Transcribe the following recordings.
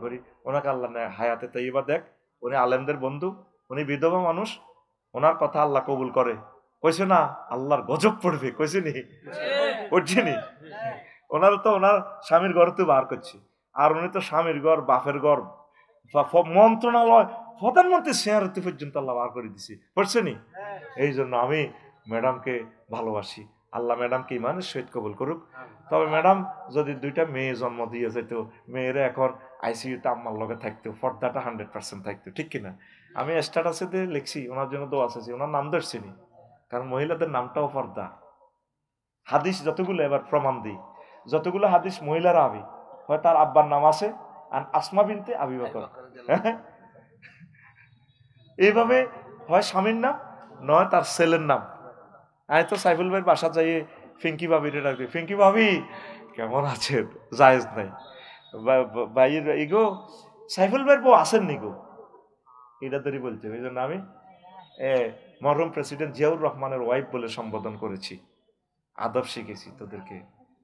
করি, ওনাকে আল্লাহ হায়াতে তাইয়্যিবা দেখ। উনি আলেমদের বন্ধু, উনি বিধবা মানুষ, ওনার কথা আল্লাহ কবুল করে। কইছে না আল্লাহর গজব পড়বে, কইছে নি? পড়ছে নি? ওনার তো ওনার স্বামীর ঘর তো বার করছে, আর উনি তো স্বামীর ঘর, বাপের ঘর, মন্ত্রণালয়, প্রধানমন্ত্রী চেয়ারতে পর্যন্ত আল্লাহ বার করে দিছে, পড়ছে নি? এই জন্য আমি ম্যাডামকে ভালোবাসি। আল্লাহ ম্যাডামকে ইমানের সহিত কবুল করুক। তবে ম্যাডাম যদি 2টা মেয়ে জন্ম দিয়ে যেত, মেয়েরা এখন আইসিইউতে আম্মার লগে থাকতো, পর্দাটা 100% থাকতো, ঠিক কিনা? আমি স্ট্যাটাসে দিয়ে লিখছি ওনার জন্য দোয়া চাইছি, ওনার নাম ধরছিনি, কারণ মহিলাদের নামটাও পর্দা। হাদিস যতগুলো, এবার প্রমাণ দিই, যতগুলো হাদিস মহিলারা আবি হয়, তার আব্বার নাম আছে আর আসমা বিনতে আবি বকর, এইভাবে হয় স্বামীর নাম, নয় তার ছেলের নাম। আমি তো সাইফুল ভাইয়ের বাসা যাই, ফিঙ্কি ভাবি রে ডাকি, ফিঙ্কি ভাবি কেমন আছেন, জায়েজ নাই ভাইয়ের ইগো, সাইফুল ভাইয়ের বউ আসেন নি গো, এটা ধরে বলছে। ওই জন্য আমি মরহুম প্রেসিডেন্ট জিয়াউর রহমানের ওয়াইফ বলে সম্বোধন করেছি। আদব শিখেছি, তোদেরকে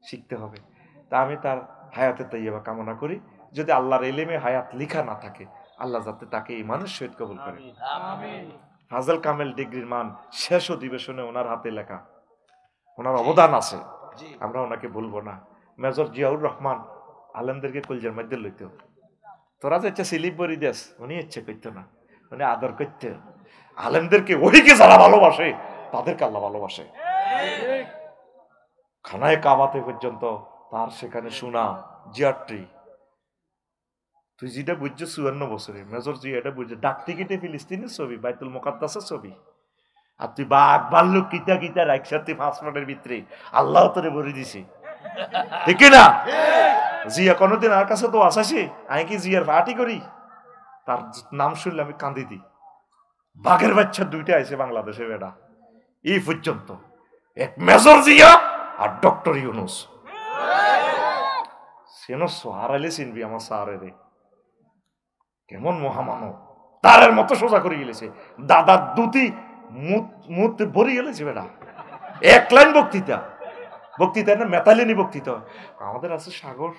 শিখতে হবে। তা আমি তার হায়াতে তাইয়্যিবা কামনা করি। যদি আল্লাহর ইলমে হায়াত লিখা না থাকে, আল্লাহ যাতে তাকে ঈমানের সহিত কবুল করে। ফাজল কামেল ডিগ্রির মান শেষ অধিবেশনে ওনার হাতে লেখা, ওনার অবদান আছে, আমরা ওনাকে বলবো না। মেজর জিয়াউর রহমান আলেমদেরকে কলজের মধ্যে লইত, তোরা যে ইচ্ছা স্লিপ বরি দেশ, উনি ইচ্ছে করতো না, উনি আদর করতে। আলেমদেরকে ওইকে যারা ভালোবাসে তাদেরকে আল্লাহ ভালোবাসে। খানায় কাবাতে পর্যন্ত তার সেখানে শোনা জিয়ারট্রি, তুই যেটা বুঝছো 54 বছরে মেজর জি এটা বুঝছো, ডাক টিকিটে ফিলিস্তিনের ছবি, বাইতুল মুকাদ্দাসের ছবি, আর তুই বাঘ ভাল্লুক কিতা কিতা রাখছা তুই পাসপোর্টের ভিতরে, আল্লাহ তোরে ভরে দিছি, ঠিক না? জিয়া কোনোদিন আর কাছে তো আসাসি, আমি কি জিয়ার পার্টি করি? তার নাম শুনলে আমি কান্দি দিই। বাঘের বাচ্চা 2টা আছে বাংলাদেশে বেটা, এই পর্যন্ত, এক মেজর জিয়া আর ডক্টর ইউনুস। সেনো সোহারাইলে চিনবি আমার সারে রে, কেমন মহামানব, তারের মতো সোজা করে গেলেছে, দাদার দুটি মুহূর্তে ভরে গেলেছে বেটা। এক লাইন বক্তৃতা, বক্তৃতা না মেতালিনী বক্তৃতা। আমাদের আছে সাগর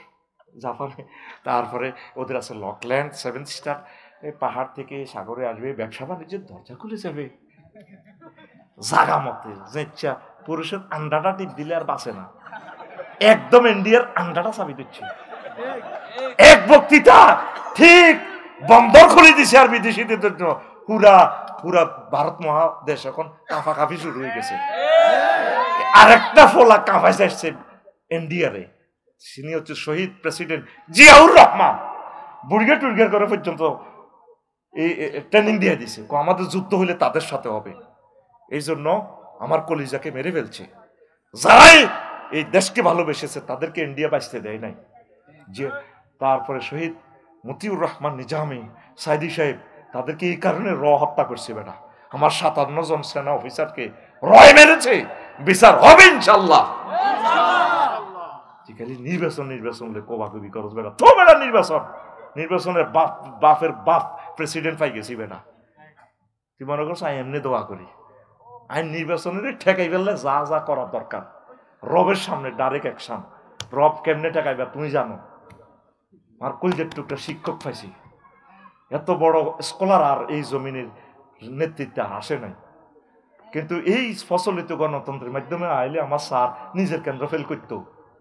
জাপানে, তারপরে ওদের আছে লকল্যান্ড 7 স্টার, পাহাড় থেকে সাগরে আসবে, ব্যবসা বাণিজ্যের দরজা খুলে যাবে জাগা মতে, যে ইচ্ছা পুরুষের আন্ডাটা টিপ দিলে আর বাঁচে না, একদম ইন্ডিয়ার আন্ডাটা চাবি দিচ্ছে। এক বক্তৃতা ঠিক বন্দর খুলে দিছে আর বিদেশিদের জন্য, পুরা পুরা ভারত মহাদেশ এখন কাঁফাকাঁফি শুরু হয়ে গেছে। আরেকটা ফোলা কাঁফাইছে আসছে ইন্ডিয়ারে, তিনি হচ্ছে শহীদ প্রেসিডেন্ট জিয়াউর রহমান। বুড়িয়া টুড়িয়া করে পর্যন্ত এই ট্রেনিং দিয়ে দিছে, আমাদের যুদ্ধ হইলে তাদের সাথে হবে। এই জন্য আমার কলিজাকে মেরে ফেলছে। যারাই এই দেশকে ভালোবেসেছে তাদেরকে ইন্ডিয়া বাঁচতে দেয় নাই। যে তারপরে শহীদ মতিউর রহমান নিজামী, সাইদি সাহেব, তাদেরকে এই কারণে হত্যা করছে বেটা। আমার 57 জন সেনা অফিসারকে রয় মেরেছে, বিচার হবে ইনশাল্লাহ। নির্বাচন কোবাকুবি করস বেটা, তো বেটা নির্বাচনের বাপের বাপ প্রেসিডেন্ট পাই গেছি বেটা। তুই মনে করছো আমি এমনি দোয়া করি? আইন নির্বাচনের ঠেকাই ফেললে যা যা করার দরকার, রবের সামনে ডাইরেক্ট অ্যাকশন। রব কেমনে ঠেকাইবা তুমি জানো। আর কলজের টুকটা শিক্ষক পাইছি, এত বড় স্কলার আর এই জমিনের নেতৃত্বে আসে নাই। কিন্তু এই প্রচলিত গণতন্ত্রের মাধ্যমে আইলে আমার স্যার নিজের কেন্দ্র ফেল করত,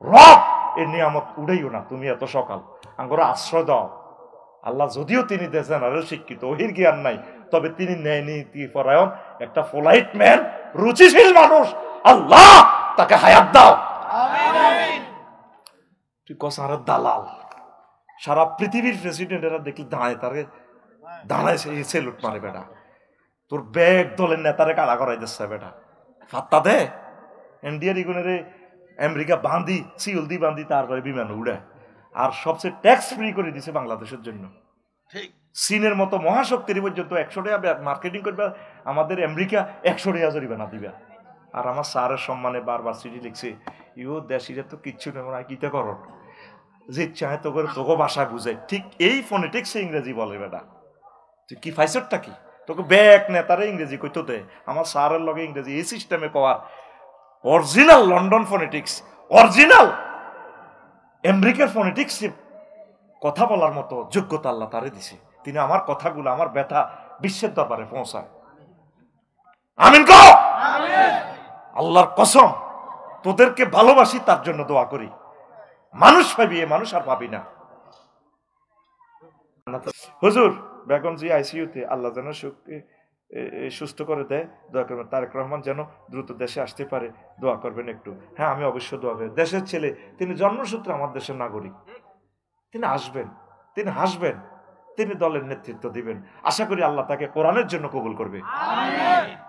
রব এই নিয়ামত উড়াইও না তুমি এত সকাল, আঙ্গর আশ্রয় দাও। আল্লাহ যদিও তিনি জেনারেল শিক্ষিত, ওহির জ্ঞান নাই, তবে তিনি ন্যায় নীতি পরায়ণ, একটা পোলাইট ম্যান, রুচিশীল মানুষ, আল্লাহ তাকে হায়াত দাও। তুই কসার দালাল, সারা পৃথিবীর প্রেসিডেন্টেরা দেখলি দাঁড়ায়, তারে দাঁড়ায় সেলুট মারে বেটা। তোর ব্যাগ দলের নেতারে কাড়া করাই দিচ্ছে বেটা, ফাত্তা দে। ইন্ডিয়ার ইগুনের আমেরিকা বান্ধি সিউল দি বান্ধি তারপরে বিমান উড়ে, আর সবচেয়ে ট্যাক্স ফ্রি করে দিছে বাংলাদেশের জন্য। চীনের মতো মহাশক্তির পর্যন্ত 100 টাকা মার্কেটিং করবে, আমাদের আমেরিকা 100 টাকা জরিমানা দিবে। আর আমার স্যারের সম্মানে বারবার চিঠি লিখছে, ইউ দেশিরা তো কিচ্ছু নেব না, কিতে কর যে চায় তো করে তোকে ভাষায় বুঝে। ঠিক এই ফোনেটিক্সে ইংরেজি বলে বেটা, তুই কি ফাইসরটা কি তোকে ব্যাক নেতারে ইংরেজি কইতো দে। আমার স্যারের লগে ইংরেজি এই সিস্টেমে কওয়ার অরিজিনাল লন্ডন ফোনেটিক্স, অরিজিনাল আমেরিকার ফোনেটিক্স কথা বলার মতো যোগ্যতা আল্লাহ তারে দিছে। তিনি আমার কথাগুলো, আমার ব্যথা বিশ্বের দরবারে পৌঁছায়। আমিন কও। আল্লাহর কসম, তোদেরকে ভালোবাসি, তার জন্য দোয়া করি। মানুষ পাবি, এ মানুষ আর পাবি না। হুজুর বেগমজি আইসিইউতে, আল্লাহ যেন সুস্থ করে দেয়, দোয়া করবেন। তারেক রহমান যেন দ্রুত দেশে আসতে পারে, দোয়া করবেন একটু। হ্যাঁ, আমি অবশ্যই দোয়া করি। দেশের ছেলে, তিনি জন্মসূত্রে আমার দেশের নাগরিক, তিনি আসবেন, তিনি হাসবেন, তিনি দলের নেতৃত্ব দিবেন। আশা করি আল্লাহ তাকে কোরআনের জন্য কবুল করবে।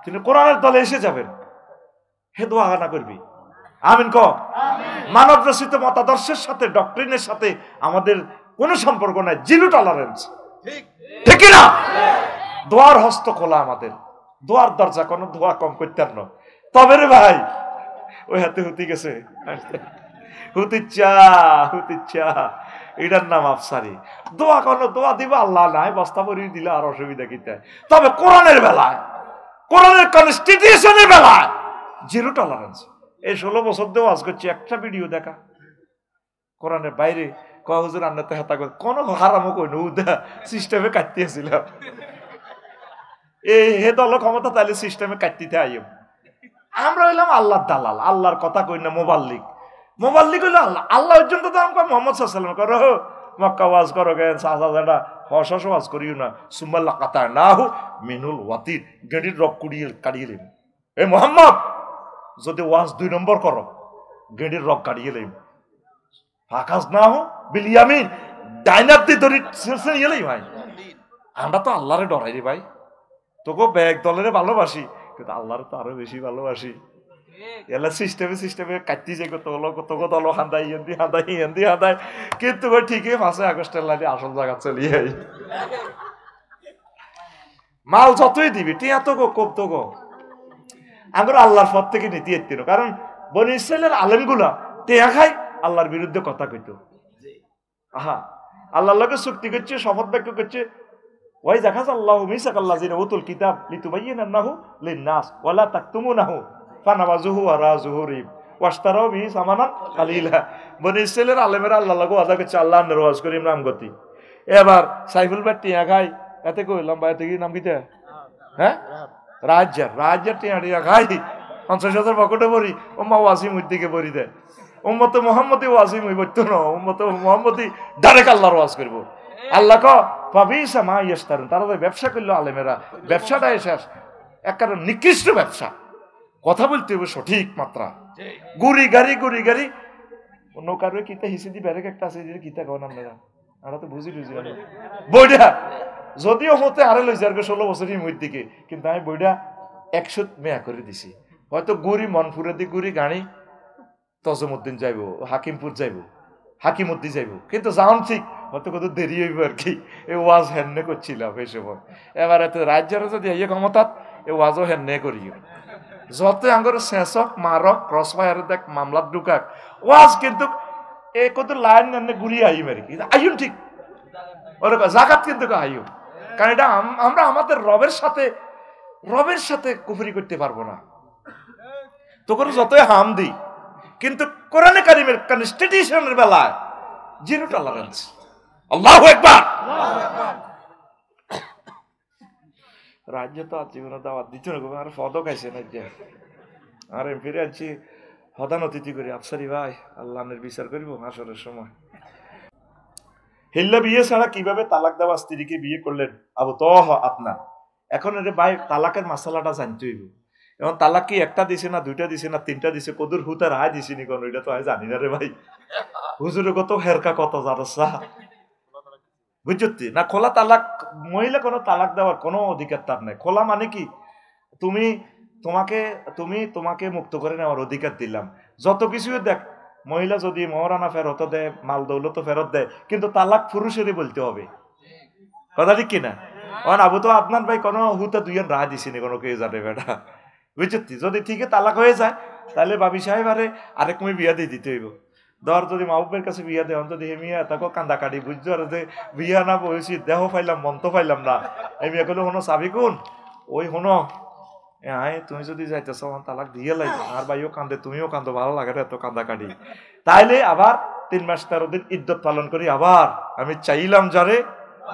তিনি কোরআনের দলে এসে যাবেন। হে দোয়া না করবি। আমিন ক। মানব রচিত মতাদর্শের সাথে, ডক্ট্রিনের সাথে আমাদের কোনো সম্পর্ক নাই, জিরো টলারেন্স, ঠিক না? দোয়ার হস্ত খোলা আমাদের, দোয়ার দরজা, কোনো দোয়া কম করতেন না। তবে রে ভাই, ওই হাতে হুতি গেছে, হুতিচ্ছা, এটার নাম আফসারি। দোয়া কোনো দোয়া দিবা আল্লাহ নাই, বস্তা পরিয়ে দিলে আর অসুবিধা কিতে। তবে কোরআনের বেলায়, কোরআনের কনস্টিটিউশনের বেলায় জিরো টলারেন্স। এই 16 বছর দিয়ে ওয়াজ করছি, একটা ভিডিও দেখা কোরআনের বাইরে কয় হুজুর আন্নাতে হাতা করে কোনো হারামও কই না, উদা সিস্টেমে কাটতেছিলাম। এই হে দল ক্ষমতা, তাহলে সিস্টেমে কাটতে আইম। আমরা হইলাম আল্লাহর দালাল, আল্লাহর কথা কই না, মোবাল্লিক। মোবাল্লিক হইলো আল্লাহ। আল্লাহ পর্যন্ত তো আমরা মোহাম্মদ সাল্লাল্লাহু আলাইহি ওয়াসাল্লাম করো, মক্কা ওয়াজ করো গে, সাজাদাটা হস ওয়াজ করিও না, সুমাল্লা কাতা নাহু মিনুল ওয়াতির, গেডির রক কুড়িয়ে কাটিয়ে লইম। এ মোহাম্মদ, যদি ওয়াজ 2 নম্বর করো, গেডির রক কাটিয়ে লইম। ফাকাস নাহু বিলিয়ামিন, ডাইনার দি ধরি সিলসিলা ইয়েলাই ভাই। আমরা তো আল্লাহরে ডরাই রে ভাই। তোকে ব্যাগ দলের ভালোবাসি, কিন্তু আল্লাহর তো আরো বেশি ভালোবাসি। এলা সিস্টেমে কাটতি যাই, তোকে দল হান্দাই হান্দাই, কিন্তু ঠিকই 5 আগস্টের লাগে আসল জায়গা চলিয়ে আই। মাল যতই দিবি, টিয়া তো গো কোপ তো গো, আঙ্গুর আল্লাহর পথ থেকে নীতি এত্তিনো। কারণ বনি ইসরাইলের আলেমগুলা টিয়া খাই, আল্লাহর বিরুদ্ধে কথা কইতো। আহা, আল্লাহর লগে চুক্তি করছে, শপথ বাক্য করছে, ওয়াই জাকাজ আল্লাহু মিসাকাল্লাযিনা উতুল কিতাব লিতুবাইয়িনান্নাহু লিন-নাস ওয়ালা তাকতুমুনাহু ফানাবাযুহু ওয়ারা যুহুরিহিম ওয়াশতারাউ বিহি সামানান কালিলা। বনি ইসরাইলের আলেমেরা আল্লাহর লগে ওয়াদা করছে, আল্লাহর নামাজ করি নাম গতি। এবার সাইফুল ভাই টিয়া খাই, এতে কইলাম ভাই, এতে কি নাম কিতা? হ্যাঁ, রাজ্যের টিয়া খাই, 50,000 পকেটে ভরি, ওম্মা ওয়াসিম উদ্দিকে ভরি দেয়। উম্মতে মুহাম্মদি ওয়াসিম হইবতো না, উম্মতে মুহাম্মদি ডাইরেক্ট আল্লাহর ওয়াজ করব। আল্লাহ ক পাবিসা মা ইয়াস্তারুন, তারা ব্যবসা করলো আলেমেরা, ব্যবসাটা শেষ, একটা নিকৃষ্ট ব্যবসা। কথা বলতে হবে সঠিক মাত্রা। গুড়ি গাড়ি নৌকার কিতা হিসে দি ব্যারেক একটা আছে, কিতা কন আপনারা, আমরা তো বুঝি বইটা যদিও হতে আরে লইছে আর 16 বছরই মধ্যে দিকে, কিন্তু আমি বইটা 100 মেয়া করে দিছি। হয়তো গুড়ি মনপুরে দি গুড়ি গাড়ি তজমুদ্দিন যাইব, হাকিমপুর যাইব, হাকিমুদ্দিন যাইব, কিন্তু যাওন ঠিক হয়তো কত দেরি হইব আর কি। এই ওয়াজ হেন্নে করছিলাম এই সময়। এবার এত রাজ্যের যদি ইয়ে ক্ষমতাত এই ওয়াজও হেন্নে করিও, যত আঙ্গর শেষক মারক ক্রস ফায়ার দেখ মামলাত ঢুকাক ওয়াজ, কিন্তু এই কত লাইন এনে ঘুরিয়ে আইম আর কি, আইম ঠিক ওরকম জাগাত কিন্তু আইম। কারণ এটা আমরা আমাদের রবের সাথে কুফরি করতে পারবো না। তখন যতই হাম দিই, কিন্তু কোরআনে কারিমের কনস্টিটিউশনের বেলায় জিরো টলারেন্স। আল্লাহু আকবার। রাজ্য তো আছে কোনো দাওয়াত দিচ্ছ না, আর ফদও খাইছে না যে, আর ফিরে আনছি হদান অতিথি করি। আফসারি ভাই, আল্লাহর বিচার করিব হাসরের সময়। হিল্লা বিয়ে ছাড়া কিভাবে তালাক দেওয়া স্ত্রীকে বিয়ে করলেন আবু তহ আপনার? এখন রে ভাই, তালাকের মাসালাটা জানতে হইব। এখন তালাক কি একটা দিছে না, 2টা দিছে না, 3টা দিছে, কদুর হুতার হায় দিছি নি কোন, এটা তো আমি জানি না রে ভাই। হুজুরে কত হেরকা কত জারসা বুঝছি না। খোলা তালাক, মহিলা কোনো তালাক দেওয়ার কোনো অধিকার তার নাই। খোলা মানে কি, তোমাকে মুক্ত করে নেওয়ার অধিকার দিলাম। যত কিছু দেখ, মহিলা যদি মহারানা ফেরত দেয়, মাল দৌলত ফেরত দেয়, কিন্তু তালাক পুরুষেরই বলতে হবে। কথা ঠিক কিনা? আবু তো আপনার ভাই কোনো হুতা 2 রায় দিছিনি কোনো কেউ জানে বেটা, বুঝছি। যদি ঠিকই তালাক হয়ে যায়, তাহলে বাবি সাহেব আরেক মেয়ে বিয়া দিয়ে দিতে হইব। ধর যদি মাহবুবের কাছে বিয়া দেওয়া, যদি হেমিয়া তাকে কান্দা কাটি, বুঝছো আর যে বিয়া না বসি দেহ পাইলাম মন তো পাইলাম না। হেমিয়া কইলো, হনো চাবি কোন, ওই হনো তুমি যদি যাইতেছ তালাক দিয়ে লাগবে। আর ভাইও কান্দে, তুমিও কান্দো, ভালো লাগে এত কান্দা কাটি। তাইলে আবার 3 মাস 13 দিন ইদ্যত পালন করি, আবার আমি চাইলাম যারে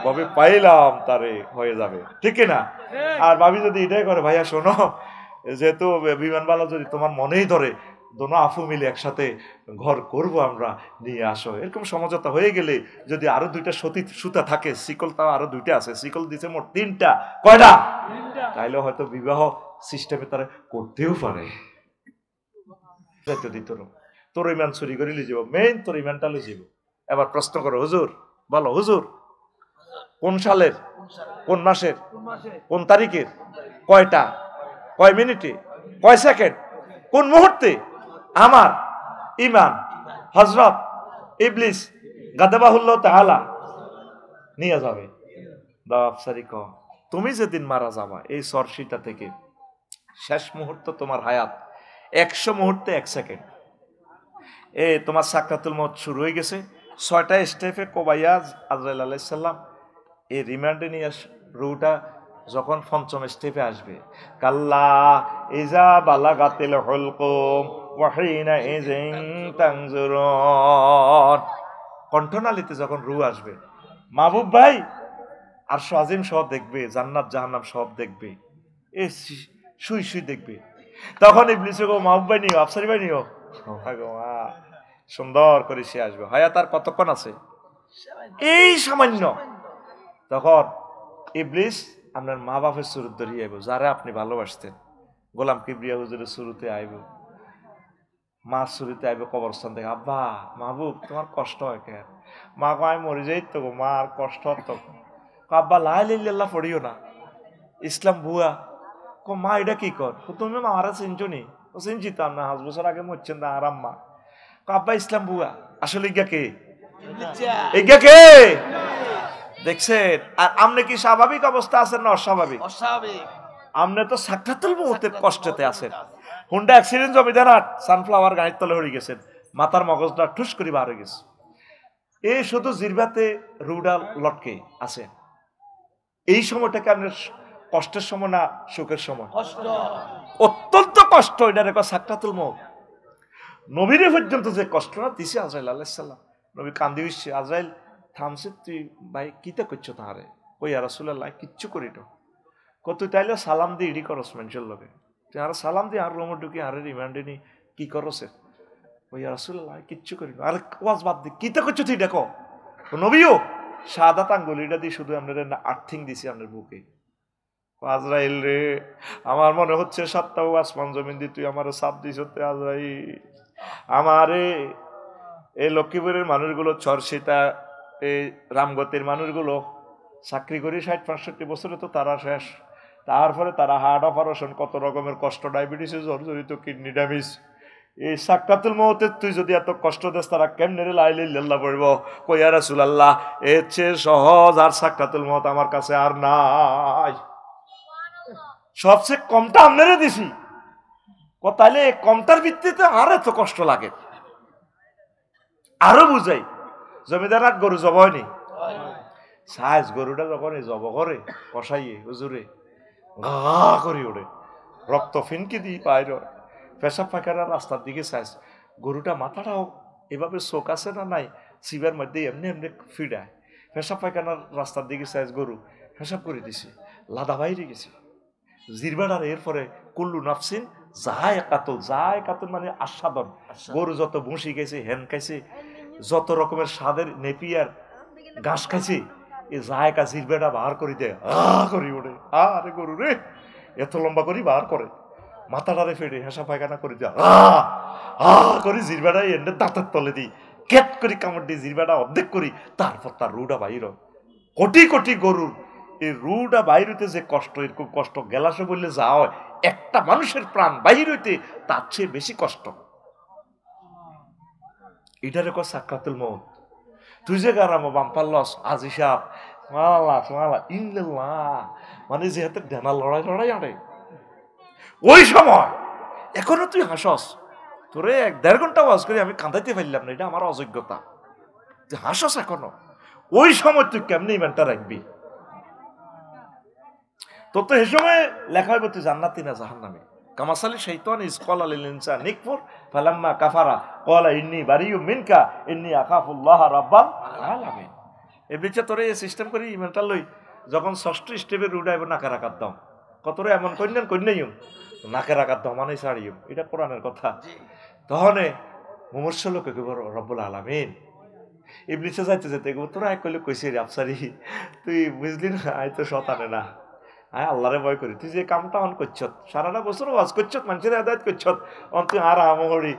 ভাবে পাইলাম তারে হয়ে যাবে, ঠিক না? আর ভাবি যদি এটাই করে, ভাইয়া শোনো, যেহেতু বিমানবালা যদি তোমার মনেই ধরে, দোনো আফু মিলে একসাথে ঘর করব আমরা, নিয়ে আসো। এরকম সমঝোতা হয়ে গেলে যদি আরো 2টা সুতা থাকে, শিকল তাও আরো 2টা আছে, শিকল দিছে মোট 3টা, কয়টা? তাইলে হয়তো বিবাহ সিস্টেমে তারা করতেও পারে। তোর ইমান চুরি করে লিয়ে যাব, মেইন তোর ইমানটা লিয়ে যাব। এবার প্রশ্ন করো, হুজুর বলো, হুজুর কোন সালের, কোন মাসের, কোন তারিখের, কয়টা, কয় মিনিটে, কয় সেকেন্ড, কোন মুহূর্তে আমার ইমান হযরত ইবলিস গাদাবাহুল্লাহ তাআলা নিয়ে যাবে? দাও আফসারি কও, তুমি যেদিন মারা যাবা এই সরসিটা থেকে শেষ মুহূর্ত তোমার হায়াত 100 মুহূর্তে 1 সেকেন্ড। তোমার সাকরাতুল মউত শুরু হয়ে গেছে। 6টা স্টেপে কোবাইয়া আজরাইল আলাইহিস সালাম এই রিমান্ডে নিয়ে রুটা যখন 5ম স্টেপে আসবে, কাল্লা ইজা বালাগাতিল হুলকুম ওয়া হিনা ইযিন তানজুরুন, কণ্ঠনালীতে যখন রু আসবে, মাহবুব ভাই আরশ আজিম সব দেখবে, জান্নাত জাহান্নাম সব দেখবে, এ শুই শুই দেখবে। তখন ইবলিসে গো, মাহবুব ভাই নিও, আফসারি ভাই নিও, সুন্দর করে সে আসবে। হায়াত আর কতক্ষণ আছে? এই সামান্য। তখন ইবলিস আপনার মা বাপের সুরত ধরিয়ে আইব, যারা আপনি ভালোবাসতেন। গোলাম কিবরিয়া হুজুরের শুরুতে আইব, মা শুরুতে আইব কবরস্থান থেকে, আব্বা মাহবুব তোমার কষ্ট হয় কেন? মা কো আমি মরে যাই তো, মা আর কষ্ট হতো। আব্বা লা ইলাহা ইল্লাল্লাহ পড়িও না, ইসলাম ভুয়া। কো মা এটা কি কর? তুমি মারা চিনছো নি? ও চিনছি তো, আপনার 5 বছর আগে মরছেন না আর আম্মা। আব্বা ইসলাম ভুয়া। আসলে ইজ্ঞা কে? ইজ্ঞা কে? দেখছেন? আর আপনি কি স্বাভাবিক অবস্থা আছেন না অস্বাভাবিক? অস্বাভাবিক। আপনি তো সাকরাতুল মউতের কষ্টতে আছেন। হুন্ডা অ্যাক্সিডেন্ট জমিদার সানফ্লাওয়ার গাড়ির তলে হয়ে গেছেন, মাথার মগজটা ঠুস করে বার হয়ে গেছে। এই শুধু জিরবাতে রুডা লটকে আছে। এই সময়টাকে আপনার কষ্টের সময় না সুখের সময়? অত্যন্ত কষ্ট। এটা রেখা সাকরাতুল মউত। নবীরে পর্যন্ত যে কষ্ট না দিছে আজরাইল আলাইহিস সালাম, নবী কান্দি হইছে। আজরাইল থামছে, তুই ভাই কিতা করছো তাহারে? ওই ইয়া রাসূলুল্লাহ কিচ্ছু করি তো। কত তাইলে সালাম দিয়ে ইডি করস মানুষের লগে, তুই আর সালাম দিয়ে আর রুমে ঢুকি আর রিমান্ডে নি কি করছে? ওই ইয়া রাসূলুল্লাহ কিচ্ছু করি না। আর ওয়াজ বাদ দি, কিতা করছো তুই দেখো। নবীও শাহাদাত আঙ্গুলিটা দিয়ে শুধু আপনার আর্থিং দিছি আপনার বুকে। আজরাইল রে, আমার মনে হচ্ছে 7টা আসমান জমিন দিয়ে তুই আমার সাপ দিস। আজরাইল আমারে, এই লক্ষ্মীপুরের মানুষগুলো, চরসিতা এই রামগতির মানুষগুলো চাকরি করি 60-65 বছরে তো তারা শেষ। তারপরে তারা হার্ট অপারেশন, কত রকমের কষ্ট, ডায়াবেটিসে জর্জরিত, কিডনি ড্যামেজ। এই সাকরাতুল মউতে তুই যদি এত কষ্ট দেস, তারা কেমনে লা ইলাহা ইল্লাল্লাহ পড়ব? কই ইয়া রাসূলুল্লাহ এর চেয়ে সহজ আর সাকরাতুল মউত আমার কাছে আর নাই। সবচেয়ে কমটা আপনারে দিছি, তাইলে কমটার ভিত্তিতে আর এত কষ্ট লাগে। আরো বুঝাই, জমিদার আর গরু জব হয়নি, সাইজ গরুটা যখন জব করে কষাইয়ে হুজুরে ঘা করে ওঠে, রক্ত ফিনকি দিয়ে পায়, পেশাব পায়খানার রাস্তার দিকে সাইজ, গরুটা মাথাটাও এভাবে চোখ আছে না নাই, শিবের মধ্যে এমনি এমনি ফিডায়, পেশাব পায়খানার রাস্তার দিকে সাইজ, গরু পেশাব করে দিছে, লাদা বাইরে গেছে জিরবাডার। এরপরে কুল্লু নাফসিন যায়কাতুল, যায়কাতুল মানে আস্বাদন। গরু যত ভুসি খাইছে, হেন খাইছে, যত রকমের স্বাদের নেপিয়ার ঘাস খাইছে, এই জায়গা জিরবাটা বার করে দেয়, করি ওঠে। আরে গরু রে, এত লম্বা করি বার করে, মাথাটারে ফেটে হেসা পায়খানা করে দেয়, করি জিরবাটা এনে দাঁতের তলে দিই, কেট করি কামড় দিই, জিরবাটা অর্ধেক করি, তারপর তার রুটা বাইর। কোটি কোটি গরুর এই রুটা বাইর হইতে যে কষ্ট, এরকম কষ্ট গেলাসে বললে যা হয়, একটা মানুষের প্রাণ বাহির হইতে তার চেয়ে বেশি কষ্ট। এটার এক সাকরাতুল মউত। তুই যে গারামো বাম্পার লস আজ হিসাব মানে যে হাতে ডেনা লড়াই লড়াই আড়ে ওই সময় এখনো তুই হাসস। তোরে 1.5 ঘন্টা ওয়াজ করি আমি কাঁদাইতে পারলাম না, এটা আমার অযোগ্যতা। তুই হাসস এখনো। ওই সময় তুই কেমনি ইমানটা রাখবি? তোর তো এ সময় লেখা হইব তুই জান্নাতি না জাহান্নামী। কামাসালি শাইতান ইজ ক্বালা লিল ইনসানি নিকফুর ফালাম্মা কাফারা ক্বালা ইন্নী বারিয়্যুম মিনকা ইন্নী আখাফুল্লাহ রাব্বাল আলামিন। ইবলিসে তোরে এই সিস্টেম করি ইমানটা লই যখন ষষ্ঠ স্টেপে উঠাইব নাকের আঘাত দাও কতরে এমন কন্যান কন্যাইম নাকের আঘাত দাও মানে ছাড়িও, এটা কোরআনের কথা। তহনে মুমূর্ষ লোকে কইব রব্বুল আলামিন। ইবলিসে যাইতে যেতে তোরা এক কইলে কইছি রে আফসারি তুই বুঝলি না আই তো শতানে না, হ্যাঁ আল্লাহরে ভয় করি, তুই যে কামটা অন করছত সারাটা বছর ওয়াজ করছত মানুষের আদায়ত করছত অন তুই আর আমহরি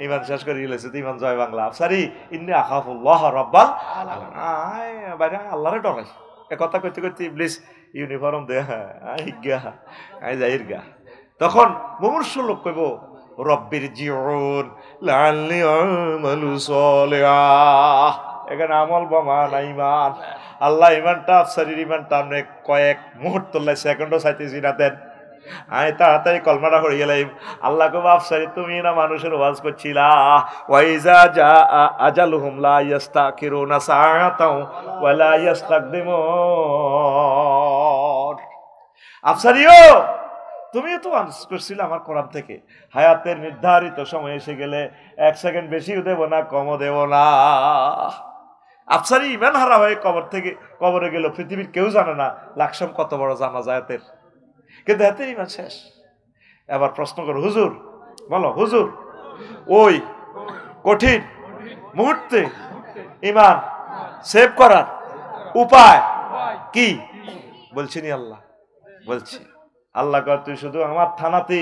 ইমান শেষ করে গেলেছে তুই ইমান জয় বাংলা আফসারি ইন্নী আখাফুল্লাহ রাব্বাল আলামিন। আয় বাইরে আল্লাহরে ডরাই এ কথা কইতে কইতে ইবলিস ইউনিফর্ম দে আই গা আই যাইর গা। তখন মুমূর্ষ লোক কইব রব্বির জিউন লাআল্লি আমালু সালিহা। এখানে আমল বামা না ইমান। আল্লাহ ইমানটা আফসারির ইমানটা আপনি কয়েক মুহূর্ত সেকেন্ডও চাইতেছি না দেন, আমি তাড়াতাড়ি কলমাটা হয়ে গেলাম। আল্লাহ কব আফসারি তুমি না মানুষের ওয়াজ করছিলা ওয়াইজা যা আজালুহুম লা ইস্তাখিরুনা সাআতাও ওয়া লা ইস্তাকদিমুন। আফসারিও তুমিও তো ওয়াজ করছিলে আমার কোরআন থেকে, হায়াতের নির্ধারিত সময় এসে গেলে 1 সেকেন্ড বেশিও দেব না কমও দেব না। আফসারি ইমান হারা হয়ে কবরে গেল, পৃথিবীর কেউ জানে না লাকসাম কত বড় জানাজাতের, কিন্তু হাতের ইমান শেষ। এবার প্রশ্ন করো হুজুর, বলো হুজুর ওই কঠিন মুহূর্তে ইমান সেভ করার উপায় কি? বলছি নি আল্লাহ, বলছি আল্লাহ কয় তুই শুধু আমার থানাতে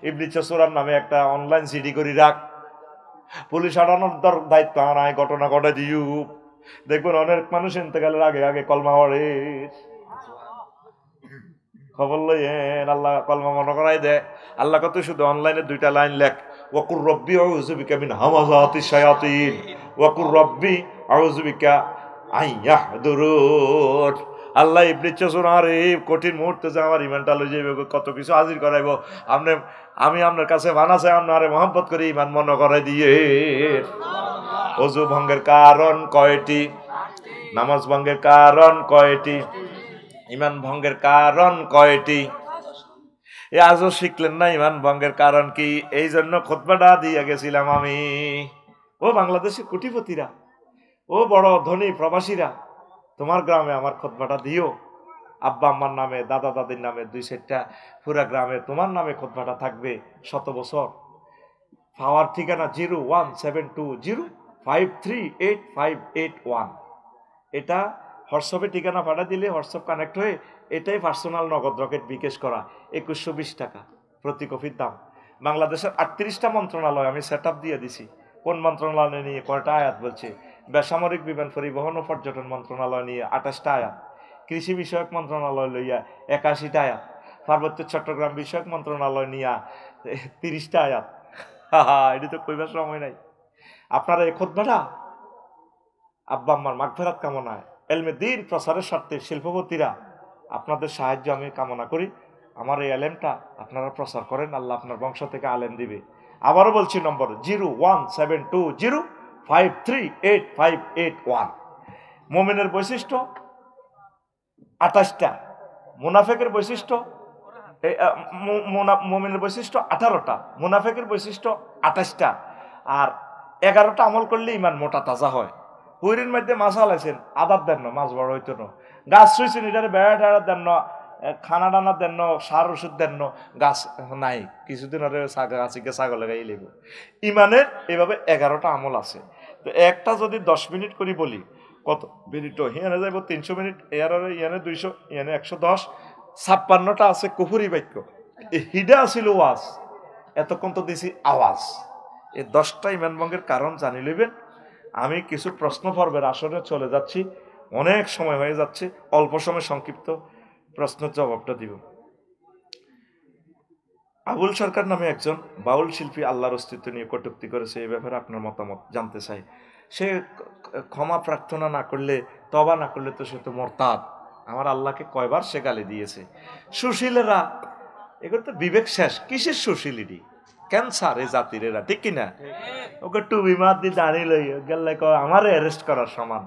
ইবলিস চোরার নামে একটা অনলাইন সিডি করি রাখ, পুলিশ আড়ানোর দায়িত্ব আমার, আয় ঘটনা ঘটে দিও। দেখবেন অনেক মানুষ ইন্তেকালের আগে আগে কলমা পড়ে, খবর লইয়েন আল্লাহ কলমা মনে করাই দেয়। আল্লাহ কত শুধু অনলাইনে 2টা লাইন লেখ, ওয়াকুর রব্বি আউযু বিকা মিন হামাযাতিশ শায়াতিন ওয়াকুর রব্বি আউযু বিকা আন ইয়াহদুরুন। আল্লাহ ইবলিস চোরার এই কঠিন মুহূর্তে যে আমার ইমানটা লই যাইবে, কত কিছু হাজির করাইব, আমি আপনার কাছে বানাছে আপনারে মহব্বত করে ইমান মনে করাই দিয়ে। ওযু ভঙ্গের কারণ কয়টি, নামাজ ভঙ্গের কারণ কয়টি, ইমান ভঙ্গের কারণ কয়টি, এ আজও শিখলেন না ইমান ভঙ্গের কারণ কি? এই জন্য খুতবাটা দিয়ে গেছিলাম আমি। ও বাংলাদেশের কোটিপতিরা, ও বড় ধনী প্রবাসীরা, তোমার গ্রামে আমার খুতবাটা দিও, আব্বা আম্মার নামে দাদা দাদির নামে 2-4টা পুরা গ্রামে তোমার নামে খুতবাটা থাকবে 100 বছর। পাওয়ার ঠিকানা 01720538581। এটা হোয়াটসঅ্যাপে ঠিকানা পাঠা দিলে হোয়াটসঅ্যাপ কানেক্ট হয়ে এটাই পার্সোনাল নগদ রকেট বিকাশ করা 2120 টাকা প্রতি কপির দাম। বাংলাদেশের 38টা মন্ত্রণালয় আমি সেট দিয়ে দিছি। কোন মন্ত্রণালয় নিয়ে কয়টা আয়াত বলছে? বেসামরিক বিমান পরিবহন ও পর্যটন মন্ত্রণালয় নিয়ে 28টা আয়াত, কৃষি বিষয়ক মন্ত্রণালয় লইয়া 81টা আয়াত, পার্বত্য চট্টগ্রাম বিষয়ক মন্ত্রণালয় নিয়ে 30টা আয়াত। এটা তো কইবার সময় নাই। আপনারা এই খুতবাটা আব্বা আম্মার মাগফিরাত কামনায় এলমে দ্বীন প্রচারের স্বার্থে শিল্পপতিরা আপনাদের সাহায্য আমি কামনা করি। আমার এই এলেমটা আপনারা প্রচার করেন, আল্লাহ আপনার বংশ থেকে আলেম দিবে। আবারও বলছি নম্বর 01720538581। মুমিনের বৈশিষ্ট্য 28টা, মুনাফিকের বৈশিষ্ট্য মুমিনের বৈশিষ্ট্য 18টা, মুনাফিকের বৈশিষ্ট্য 28টা, আর 11টা আমল করলে ইমান মোটা তাজা হয়। হুইরির মধ্যে মাছ হালাইছেন, আদার দেন না, মাছ বড় হইতো না। গাছ শুইছেন, এটারে বেড়া টেড়া দেন না, খানা টানা দেন না, সার ওষুধ দেন না, গাছ নাই, কিছুদিন গাছিকে ছাগল গাই লেব। ইমানের এভাবে 11টা আমল আছে। তো একটা যদি 10 মিনিট করি বলি, কত মিনিট? হিয়ানে যাইব 300 মিনিট, ইয়ানে 200, ইয়ানে 110, 56টা আছে কুফুরি বাক্য। হিডা আছিল ওয়াজ, এতক্ষণ তো দিছি আওয়াজ। এই 10টা ইমান ভঙ্গের কারণ জানি লইবেন। আমি কিছু প্রশ্ন পর্বের আসরে চলে যাচ্ছি, অনেক সময় হয়ে যাচ্ছে, অল্প সময় সংক্ষিপ্ত প্রশ্নের জবাবটা দিব। আবুল সরকার নামে একজন বাউল শিল্পী আল্লাহর অস্তিত্ব নিয়ে কটূক্তি করেছে, এই ব্যাপারে আপনার মতামত জানতে চাই। সে ক্ষমা প্রার্থনা না করলে, তবা না করলে তো সে তো মুরতাদ। আমার আল্লাহকে কয়বার সে গালি দিয়েছে। সুশীলেরা এগুলো তো বিবেক শেষ, কিসের সুশীলিটি? ক্যান্সার এই জাতির এরা, ঠিক কিনা? ওকে টুবি মাত দিয়ে দাঁড়িয়ে লই গেলে আমারে অ্যারেস্ট করার সমান।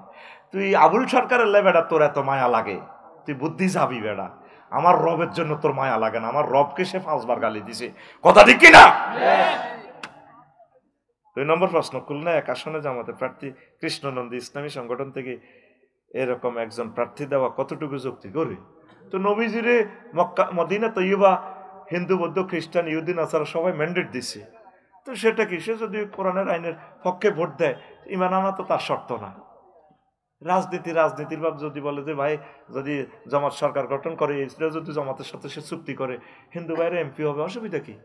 তুই আবুল সরকারের লে বেটা তোর এত মায়া লাগে, তুই বুদ্ধি যাবি বেটা। আমার রবের জন্য তোর মায়া লাগে না? আমার রবকে সে 5বার গালি দিছে, কথা ঠিক কিনা? 2 নম্বর প্রশ্ন, খুলনা 1 আসনে জামাতে প্রার্থী কৃষ্ণনন্দী ইসলামী সংগঠন থেকে এরকম একজন প্রার্থী দেওয়া কতটুকু যুক্তি করে? তো নবীজিরে মক্কা মদিনা তৈয়বা হিন্দু বৌদ্ধ খ্রিস্টান ইহুদি নাসারা সবাই ম্যান্ডেট দিছে, তো সেটা কি, সে যদি কোরআনের আইনের পক্ষে ভোট দেয় ইমান আনা তো তার শর্ত না। রাজনীতির ভাব যদি বলে যে ভাই যদি জামাত সরকার গঠন করে, এটা যদি জামাতের সাথে সে চুক্তি করে হিন্দু ভাইরা এমপি হবে, অসুবিধা কি?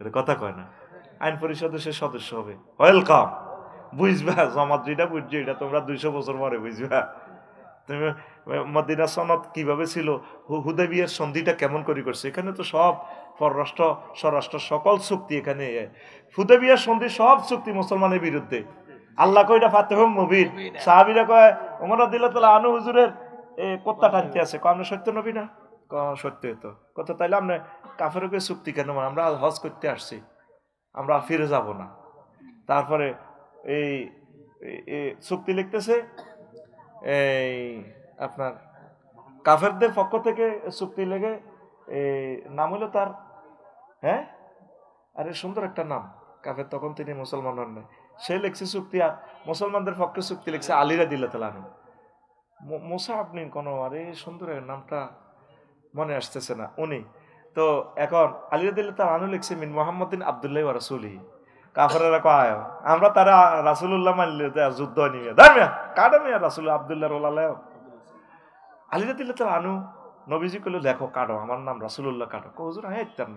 এটা কথা কয় না। আইন পরিষদের সে সদস্য হবে, ওয়েলকাম। বুঝবা জামাত যেটা বুঝছো এটা তোমরা 200 বছর পরে বুঝবা। তুমি মদিনা সনদ কিভাবে ছিল, হুদাইবিয়ার সন্ধিটা কেমন করে করছে, এখানে তো সব পররাষ্ট্র স্বরাষ্ট্র সকল চুক্তি এখানে। হুদাইবিয়ার সন্ধি সব চুক্তি মুসলমানের বিরুদ্ধে। আল্লাহ কইটা ফাতেহুম মুবিন, সাহাবীরা কয় ওমর রাদিয়াল্লাহু আনহু হুজুরের কোত্তা টানতে আছে, কয় আমরা সত্য নবী না? সত্য হতো কথা, তাইলে আমরা কাফেরকে চুক্তি কেন, আমরা হজ করতে আসছি, আমরা ফিরে যাব না। তারপরে এই চুক্তি লিখতেছে এই আপনার কাফেরদের পক্ষ থেকে চুক্তি লেগে নাম হলো তার, হ্যাঁ আরে সুন্দর একটা নাম, কাফের তখন তিনি মুসলমান হন নাই, সে লিখছে চুক্তি, আর মুসলমানদের পক্ষে চুক্তি লিখছে আলী রাদিয়াল্লাহু আনহু। মোসা আপনি কোনো, আরে সুন্দর নামটা মনে আসতেছে না উনি। তো এখন আলী রাদিয়াল্লাহু আনহু লিখছে মিন মুহাম্মাদিন আব্দুল্লাহ ওয়া রাসূলিহি। কাফেররা কয় আমরা তারা রাসূলুল্লাহ মানলে যুদ্ধ নিয়ে দামিয়া কাডামিয়া রাসূল আব্দুল্লাহ রোলালাহ। আলী রাদিয়াল্লাহু আনহু নবীজি কইলো লেখো কাটো, আমার নাম রাসূলুল্লাহ কাটো। হুজুর হ্যাঁ ইত্যান্ন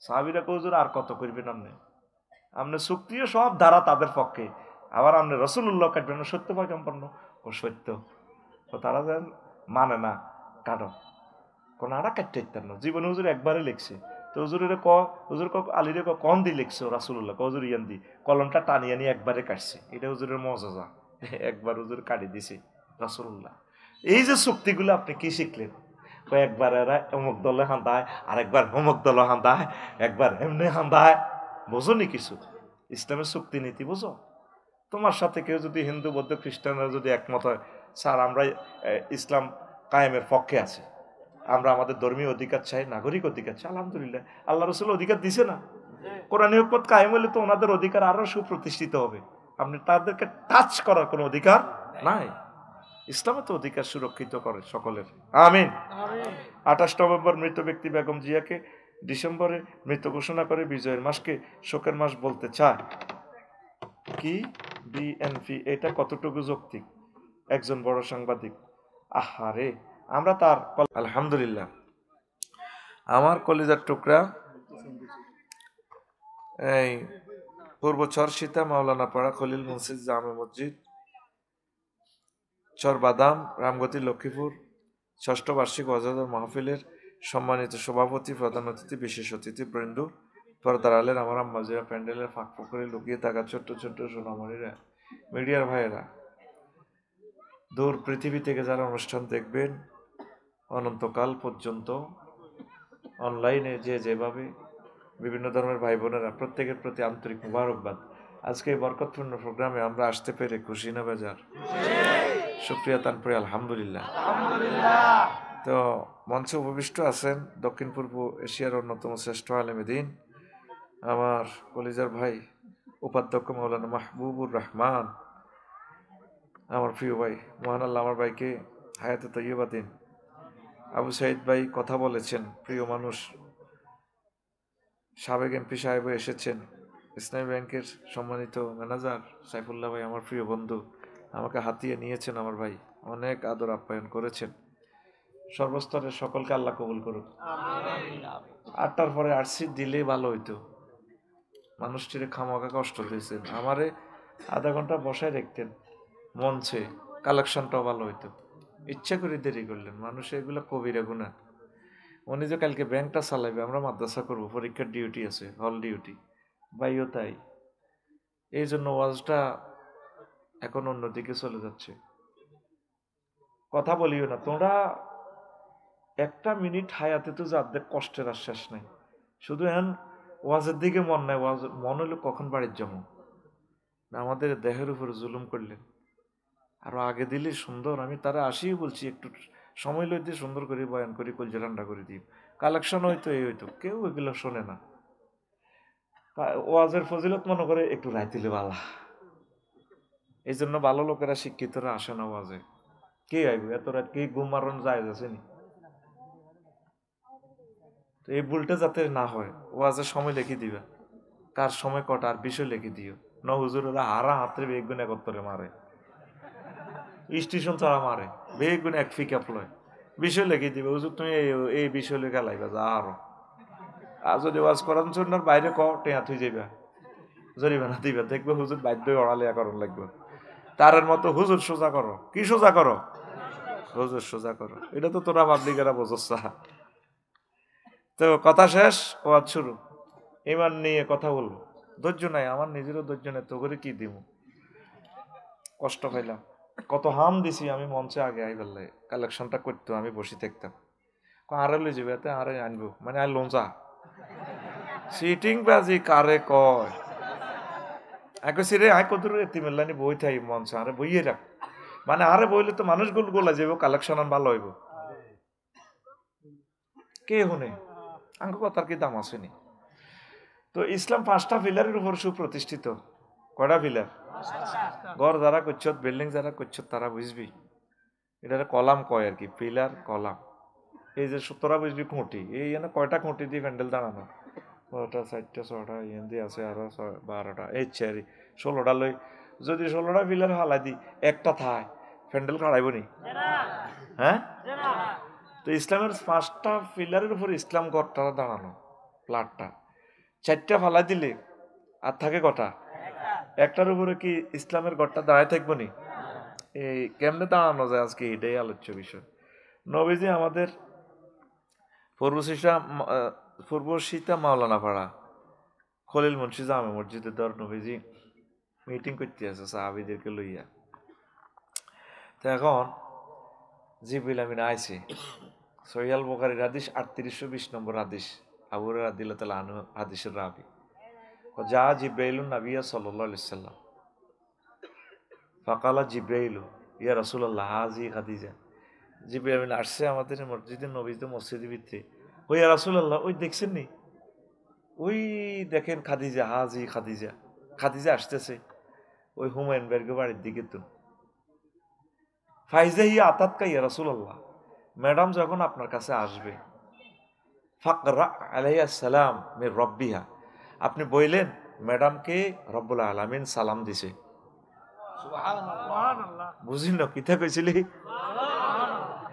সাহাবীরা হুজুর আর কত করবেন আপনি, আপনি চুক্তিও সব ধারা তাদের পক্ষে, আবার আপনি রাসূলুল্লাহ কাটবেন, সত্য পয়গম্বর ও সত্য, তো তারা যেন মানে না, কাটো কোন আড়া কাটতে ইত্যান্ন। জীবন হুজুর একবারে লিখছে, তো হুজুরের হুজুর আলীরে কন দিয়ে লিখছে রাসূলুল্লাহ, হুজুর ইয়ান দি কলমটা টানিয়ে নিয়ে একবারে কাটছে, এটা হুজুরের মজাজা, একবার হুজুর কাটি দিছে রাসূলুল্লাহ। এই যে চুক্তিগুলো আপনি কি শিখলেন, কয়েকবার এরা অমুক দলে হান্দায়, আরেকবার অমুক দলে হান্দায়, একবার এমনি হান্দায়, বোঝো নি কিছু? ইসলামের চুক্তি নীতি বোঝো? তোমার সাথে কেউ যদি হিন্দু বৌদ্ধ খ্রিস্টানরা যদি একমত হয়, স্যার আমরা ইসলাম কায়েমের পক্ষে আছি, আমরা আমাদের ধর্মীয় অধিকার চাই, নাগরিক অধিকার চাই, আলহামদুলিল্লাহ আল্লাহ রসুল অধিকার দিছে না? কোরআনী হুকুমত কায়েম হলে তো ওনাদের অধিকার আরো সুপ্রতিষ্ঠিত হবে, আপনি তাদেরকে টাচ করার কোনো অধিকার নাই। ইসলামে তো অধিকার সুরক্ষিত করে সকলের। আমিন। 28 নভেম্বর মৃত ব্যক্তি বেগম জিয়াকে ডিসেম্বরে মৃত ঘোষণা করে বিজয়ের মাসকে শোকের মাস বলতে চায় কি বিএনপি, এটা কতটুকু যৌক্তিক? একজন বড় সাংবাদিক, আহারে আমরা তার আলহামদুলিল্লাহ। আমার কলিজার টুকরা এই পূর্ব চরসিতা মাওলানা পাড়া খলিল মসজিদ জামে মসজিদ চরবাদাম রামগতি লক্ষ্মীপুর 6ষ্ঠ বার্ষিক ওয়াজাদার মাহফিলের সম্মানিত সভাপতি, প্রধান অতিথি, বিশেষ অতিথি বৃন্দ, পর্দার আলের আমার আম্মাজিরা, প্যান্ডেলের ফাঁক পুকুরে লুকিয়ে থাকা ছোট্ট ছোট্ট সোনামণিরা, মিডিয়ার ভাইয়েরা, দূর পৃথিবী থেকে যারা অনুষ্ঠান দেখবেন, অনন্তকাল পর্যন্ত অনলাইনে যে যেভাবে বিভিন্ন ধর্মের ভাই বোনেরা, প্রত্যেকের প্রতি আন্তরিক মুবারকবাদ। আজকে এই বরকতপূর্ণ প্রোগ্রামে আমরা আসতে পেরে খুশি না বেজার? শুকরিয়া তানপুরি আলহামদুলিল্লাহ। তো মঞ্চে উপবিষ্ট আছেন দক্ষিণ পূর্ব এশিয়ার অন্যতম শ্রেষ্ঠ আলেমে দ্বীন, আমার কলিজার ভাই উপাধ্যক্ষ মাওলানা মাহবুবুর রহমান, আমার প্রিয় ভাই, মহান আল্লাহ আমার ভাইকে হায়াতে তৈয়বা দিন। আবু সাইদ ভাই কথা বলেছেন, প্রিয় মানুষ, সাবেক এমপি সাহেবও এসেছেন, ইসলামী ব্যাংকের সম্মানিত ম্যানেজার সাইফুল্লাহ ভাই আমার প্রিয় বন্ধু, আমাকে হাতিয়ে নিয়েছেন আমার ভাই, অনেক আদর আপ্যায়ন করেছেন। সর্বস্তরের সকলকে আল্লাহ কবুল করুক। 8টার পরে আসছি দিলে ভালো হইতো, মানুষটিরে খামাখা কষ্ট দিয়েছেন, আমারে আধা ঘন্টা বসায় রাখতেন মঞ্চে, কালেকশনটাও ভালো হইতো, ইচ্ছা করে দেরি করলেন। মানুষ এগুলো কবিরা গুনাহ। উনি যে কালকে ব্যাংকটা চালাইবে, আমরা মাদ্রাসা করব, পরীক্ষার ডিউটি আছে, হল ডিউটি, ভাইও তাই, এই জন্য ওয়াজটা এখন অন্যদিকে চলে যাচ্ছে। কথা বলিও না তোমরা, একটা মিনিট হায়াতে তো যাদের কষ্টের আর শেষ নাই, শুধু এখন ওয়াজের দিকে মন নাই, ওয়াজ মন হলো কখন বাড়ির যাবো। আমাদের দেহের উপর জুলুম করলেন, আরো আগে দিলে সুন্দর, আমি তারা আসি বলছি একটু সময় লইতে সুন্দর করে বয়ান করি, কলজা ঠান্ডা করে দিই, কালেকশন হইতো এই হইতো, কেউ এগুলো শোনে না। ওয়াজের ফজিলত মনে করে একটু রাইতিলে বালা, এই জন্য ভালো লোকেরা শিক্ষিতরা আসে না ওয়াজে। কে আইব এত রাত, কে ঘুম মারণ যায় আসেনি। তো এই ভুলটা যাতে না হয়, ওয়াজের সময় লিখে দিবা, কার সময় কটা আর বিষয় লিখে দিও। ন হুজুরেরা হারা হাতে বেগুন একত্তরে মারে, স্টেশন ছাড়া মারে, বেগুন এক ফিকা লয়, বিষয় লিখে দিবে। হুজুর তুমি এই বিষয় লিখে লাইবা যা আরো, আর যদি ওয়াজ করার জন্য বাইরে টেয়া থুই যাইবা, জরিমানা দিবা, দেখবে হুজুর বাধ্য অড়ালিয়া করণ লাগবে। তারের মতো হুজুর সোজা করো, কি সোজা করো, হুজুর সোজা করো। এটা তো তোরা পাবলিকেরা বোঝা। তো কথা শেষ, ওয়াজ শুরু। ইমান নিয়ে কথা বলবো, ধৈর্য নাই আমার, নিজেরও ধৈর্য নেই, তো করে কি দিব, কষ্ট পাইলাম। কত হাম দিছি আমি মঞ্চে, আগে আই বললে কালেকশনটা করতো, আমি বসে থাকতাম, আরে লই যাবে এতে, আরে আনবো মানে আর লোঞ্চা সিটিং বাজি কারে কয়, এক রে আয় কত এতিমেল্লানি বই থাই মঞ্চে, আরে বইয়ে রাখ, মানে আরে বইলে তো মানুষ গোলা যাবো, কালেকশন ভালো হইব, কে শুনে আঙ্ক কথার কি দাম আসেনি। তো ইসলাম 5টা পিলারের উপর সুপ্রতিষ্ঠিত। কয়টা পিলার? ঘর যারা করছ, বিল্ডিং যারা করছ তারা বুঝবি, এটা কলাম কয় আর কি, পিলার কলাম। এই যে তোরা বুঝবি খুঁটি, এই কয়টা খুঁটি দিয়ে প্যান্ডেল দাঁড়ানো, 6টা 4টা 6টা ইয়ে দিয়ে আছে, আরো 12টা, এই চারি 16টা লই, যদি 16টা পিলার হালাই দি একটা থায়, প্যান্ডেল খাড়াইব নি? হ্যাঁ। তো ইসলামের 5টা পিলারের উপর ইসলাম ঘরটা দাঁড়ানো, প্লাটটা। 4টা ফালাই দিলে আর থাকে কটা? একটার উপরে কি ইসলামের ঘরটা দাঁড়ায় থাকবো নি? এই কেমনে দাঁড়ানো যায়, আজকে এটাই আলোচ্য বিষয়। নবীজি আমাদের পূর্বশিতা মাওলানা পাড়া খলিল মুন্সি জামে মসজিদের দর নবীজি মিটিং করতে আছে সাহাবীদেরকে লইয়া। তো এখন জিবরিল আমিন আইছে, সহিহ বুখারীর হাদিস 3820 নম্বর হাদিস, আবু হুরায়রা রাদিয়াল্লাহু তাআলা আনহু হাদিসের রাবি। যা জিব্রাইলুন নবিয়্যা সাল্লাল্লাহু আলাইহি সাল্লাম ফাকালা জিব্রাইলু ইয়া রাসূলুল্লাহ হাজি খাদিজা। জিব্রাইল আমিন আসছে আমাদের মসজিদের, নবীদের মসজিদের ভিতরে। ওই ইয়া রাসূলুল্লাহ, ওই দেখছেন নি, ওই দেখেন খাদিজা, হাজি খাদিজা, খাদিজা আসতেছে ওই হুমায়ুন বের্গ বাড়ির দিকে। তো ফাইজা হিয়া আতাতকা ইয়া রাসূলুল্লাহ, ম্যাডাম যখন আপনার কাছে আসবে, ফাকরা আলাইহিস সালাম মির রাব্বিহা, আপনি বললেন ম্যাডামকে রব্বুল আলামিন সালাম দিছে। সুবহানাল্লাহ, বুঝিন না কিতা কইছিলি?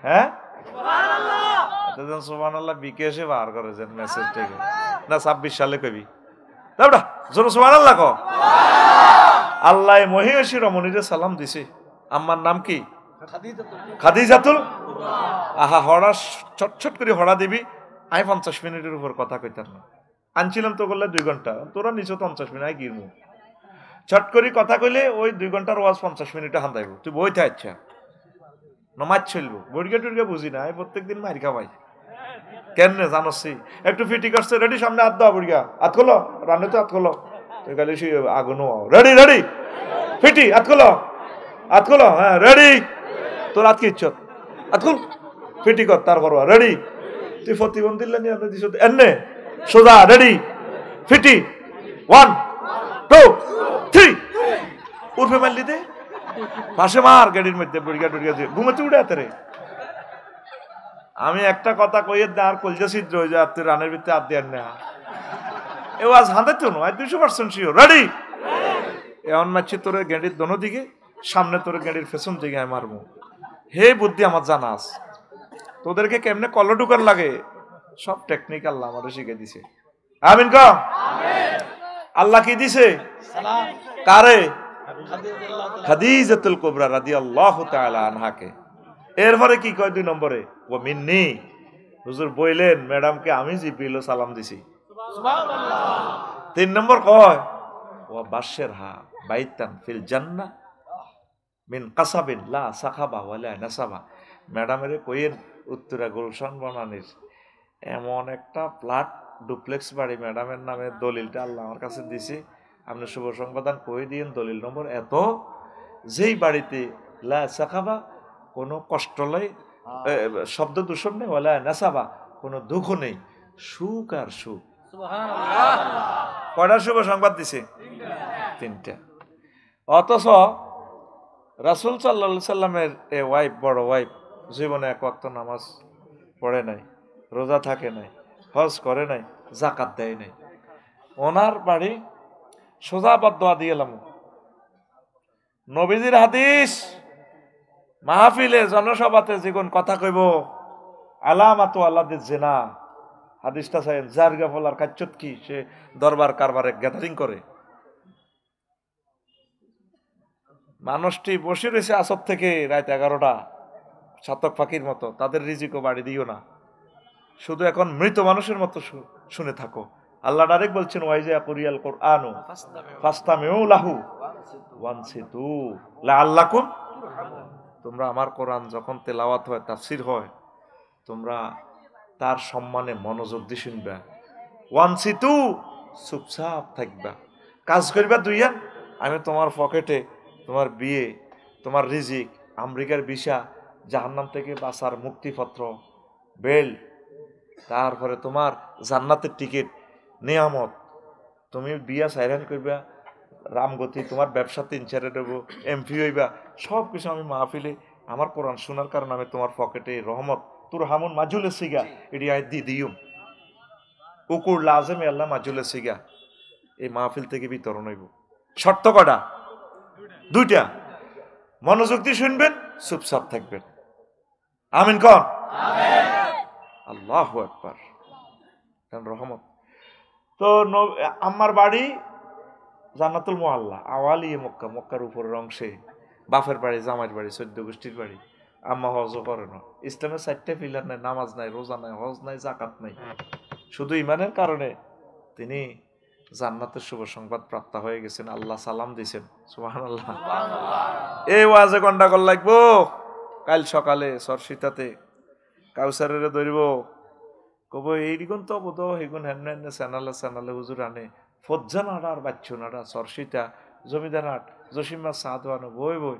হ্যাঁ, সুবহানাল্লাহ, সুবহানাল্লাহ বিকেশে বার করেছেন মেসেজ থেকে না, 26 সালে কবি দাওড়া জোরে সুবহানাল্লাহ কও। আল্লাহ মহিষী রমণীরে সালাম দিছে। আম্মার নাম কি? খাদিজাতুল। আহা, হড়া ছটছট করে হড়া দিবি। আমি 50 মিনিটের উপর কথা কইতাম না, আনছিলাম তো করলে 2 ঘন্টা, তোরা নিচে 50 মিনিট, আই গিরমু ছট করি কথা কইলে ওই 2 ঘন্টার ওয়াজ 50 মিনিটে হান্দাইব। তুই বইতে আচ্ছা নমাজ চলবো, বর্গা টুর্গা বুঝি না, আমি প্রত্যেকদিন মার খাওয়াই কেন জানছি। একটু ফিটি করছে, রেডি, সামনে হাত দাও, বর্গা হাত খোলো, রান্না তো হাত খোলো, তুই খালি আগুনও রেডি, রেডি ফিটি, হাত খোলো, হাত খোলো, হ্যাঁ রেডি, তোর হাত কি ইচ্ছত, হাত খুল, ফিটি কর, তারপর রেডি। তুই প্রতিবন্ধী নিয়ে দিস এনে সোজা, রেডি ফিটি, 1 2 3 উঠবে মারলি দে পাশে মার, গাড়ির মধ্যে বর্গা টুর্গা ঘুমাতে উঠে হাতে রে। আমি একটা কথা কইয়ে দে আর কলজা ছিদ্র হয়ে যায়, তুই রানের ভিতরে হাত দেন না, এ আজ হাতে তো নয়, 200% শিওর, রেডি। এমন মারছি তোর গাড়ির দোনো দিকে, সামনে তোর গাড়ির পেছন দিকে আমি মারবো। হে বুদ্ধি আমার জানা আছে, তোদেরকে কেমনে কল ঢুকার লাগে সব টেকনিক আল্লাহ আমাদের শিখে দিছে। আমিন ক আল্লাহ কি দিছে? কারে? খাদিজাতুল কুবরা রাদিয়াল্লাহু তাআলা আনহাকে। এরপরে কি কয় 2 নম্বরে, ও মিন্নি, হুজুর বইলেন ম্যাডামকে আমি জিব্রিল সালাম দিছি, সুবহানাল্লাহ। 3 নম্বর কয়, ও বাশশির হা বাইতান ফিল জান্নাহ মিন কাসাবিন লা সাখাবা ওয়ালা নাসাবা, ম্যাডামের কইেন উত্তরা গুলশান বনানীর এমন একটা ফ্ল্যাট ডুপ্লেক্স বাড়ি ম্যাডামের নামে, দলিলটা আল্লাহ আমার কাছে দিছে, আপনি শুভ সংবাদ কই দিন, দলিল নম্বর এত, যেই বাড়িতে লা সাখাবা কোনো কষ্ট নেই, শব্দ দূষণ নেই, ওয়ালা নাসাবা কোনো দুঃখ নেই, সুখ আর সুখ, সুবহানাল্লাহ। কয়টা শুভ সংবাদ দিছে? তিনটা। অথচ রাসূল সাল্লাল্লাহু আলাইহি সাল্লামের এই ওয়াইফ, বড় ওয়াইফ, জীবনে এক ওয়াক্ত নামাজ পড়ে নাই, রোজা থাকে নাই, হজ করে নাই, যাকাত দেয় নাই। ওনার বাড়ি সোজা বদদোয়া দিয়ে এলাম। নবীজির হাদিস, মাহফিলে জনসভাতে যেগুন কথা কইব আলামাতু আল্লাদের জেনা, হাদিসটা চাইেন, যার গাফলার কাচ্চত কি সে দরবার কারবারে গ্যাদারিং করে। মানুষটি বসে রয়েছে আসর থেকে রাত 11টা, ছাতক ফাঁকির মতো, তাদের রিজিকও বাড়ি দিও না, শুধু এখন মৃত মানুষের মতো শুনে থাকো। আল্লাহ ডাইরেক্ট বলছেন, ওয়াইজা কুরিয়াল কুরআনু ফাসতামিউ লাহু ওয়ানসিতু লাআল্লাকুম, তোমরা আমার কোরআন যখন তেলাওয়াত হয়, তাফসীর হয়, তোমরা তার সম্মানে মনোযোগ দিয়ে শুনবা। ওয়ানসিতু, চুপচাপ থাকবা, কাজ করবা দুইয়া। আমি তোমার পকেটে তোমার বিয়ে, তোমার রিজিক, আমেরিকার ভিসা, জাহান্নাম থেকে বাঁচার মুক্তিপত্র, বেল, তারপরে তোমার জান্নাতের টিকিট, নিয়ামত, তুমি বিয়া সাইরান করবা, রামগতি, তোমার ব্যবসা 3-4 দেবো, এমপি হইবা, সব কিছু আমি মাহফিলে আমার কোরআন শোনার কারণে আমি তোমার পকেটে রহমত তোর হামুন মাজুলে সিগা এটি আয় দি দিও উকুর লাজমে আল্লাহ মাজুলে সিগা এই মাহফিল থেকে বিতরণ হইব। শর্ত কটা? দুইটা। মনোযোগ দিয়ে শুনবেন, চুপচাপ থাকবেন। আমিন কন। আল্লাহু আকবার। রহমত। তো আমার বাড়ি জান্নাতুল মুআল্লা, আওয়ালিয়ে মক্কা, মক্কার উপরের অংশে। বাপের বাড়ি, জামাইয়ের বাড়ি, 14 গোষ্ঠীর বাড়ি। আম্মা হজও করে না। ইসলামের 4টা পিলার নাই, নামাজ নাই, রোজা নাই, হজ নাই, জাকাত নাই। শুধু ইমানের কারণে তিনি জান্নাতের শুভ সংবাদ প্রাপ্ত হয়ে গেছেন। আল্লাহ সালাম দিয়েছেন। সুবহানাল্লাহ। এই ওয়াজে গন্ডাগোল লাগবো। কাল সকালে সরসিতাতে কাউসারের ধরিব, কব এইগুন তো বোধ হেগুন হেন চ্যানেলে হুজুর আনে ফজ্জা নাড়া আর বাচ্চু নাড়া সরসিতা জমিদার হাট জসিমা সাধু আনো বই বই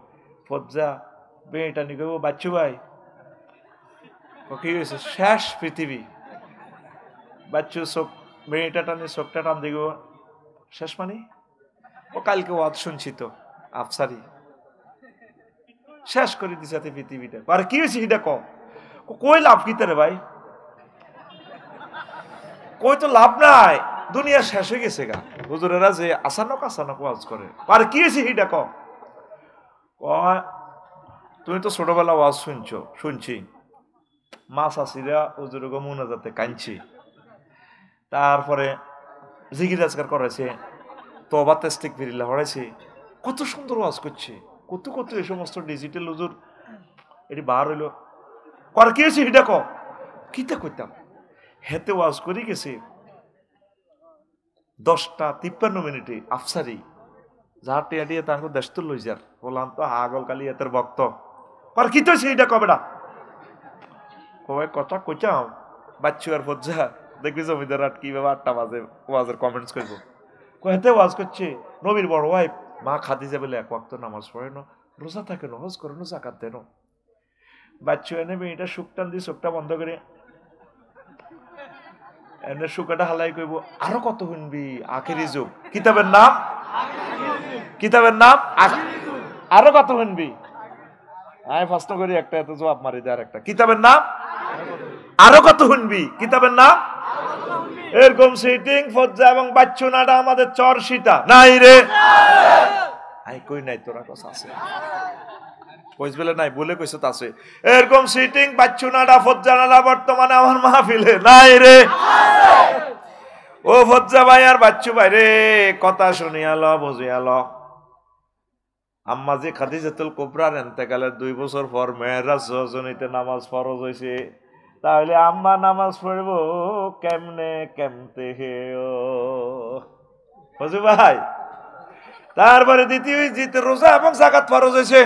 ফজ্জা বেটা নি কব বাচ্চু ভাই কি হয়েছে শেষ পৃথিবী। বাচ্চু চোখ মেয়েটা টানি চোখটা টান দিব শেষ মানে ও কালকে ওয়াজ শুনছি তো আফসারি শেষ করে দিছে পৃথিবীটা। আর কি হয়েছে সেটা কই লাভ কি রে ভাই, কই তো লাভ নাই, দুনিয়া শেষ হয়ে গেছে গা। হুজুরেরা যে আসানক ওয়াজ করে, আর কি হয়েছে সেটা তুমি তো ছোটবেলা ওয়াজ শুনছি মাছ আসিরা হুজুর গো মুনাজাতে কাঁদছি, তারপরে জিকির আজকার করাইছে, তওবা ইস্তিগফার হরাইছে, কত সুন্দর ওয়াজ করছে, কত কত এই সমস্ত ডিজিটাল হুজুর এটি বার হইল। আর কি হয়েছে সেটা কিতা কইতাম হেতে ওয়াজ করে গেছে 10:53 আফসারি যার টিয়া দিয়ে তাকে দেশ তো লই যার বললাম তো আগল কালি এতের ভক্ত আর কি তো সেইটা কবে না কবে কথা কইতাম বাচ্চু আর ফজ্জা দেখবি জমিদার হাট কিভাবে 8টা বাজে ওয়াজের কমেন্টস করবো হেতে ওয়াজ করছে নবীর বড় ওয়াইফ মা খাদিজা বলে এক ওয়াক্ত নামাজ পড়ে না, রোজা থাকে না, হজ করে না, জাকাত দেন। বাচ্চু এনে মেয়েটা শুকটান দিয়ে চোখটা বন্ধ করে এনে শুকাটা হালাই কইব আরো কত শুনবি আখেরি যুগ কিতাবের নাম আরো কত শুনবি। আমি প্রশ্ন করি একটা এত জবাব মারি দেয় একটা কিতাবের নাম আরো কত শুনবি কিতাবের নাম। এরকম সিটিং ফজ্জা এবং বাচ্চু নাটা আমাদের চর সীতা নাই রে আই কই নাই তোরা কথা আছে কইস বলে নাই বলে কইছ তা আছে। এরকম সিটিং বাচ্চু নাটা ফজ্জা নাটা বর্তমানে আমার মাহফিলে নাই রে। ও ফজ্জা ভাই আর বাচ্চু ভাই রে কথা শুনিয়াল বুঝিয়াল। আম্মা যে খাদিজাতুল কুবরার ইন্তেকালের 2 বছর পর মেরাজ রজনীতে নামাজ ফরজ হয়েছে, তাহলে আম্মা নামাজ পড়ব কেমতে হেও বুঝু ভাই। তারপরে দ্বিতীয় জিতে রোজা এবং জাকাত ফরজ হয়েছে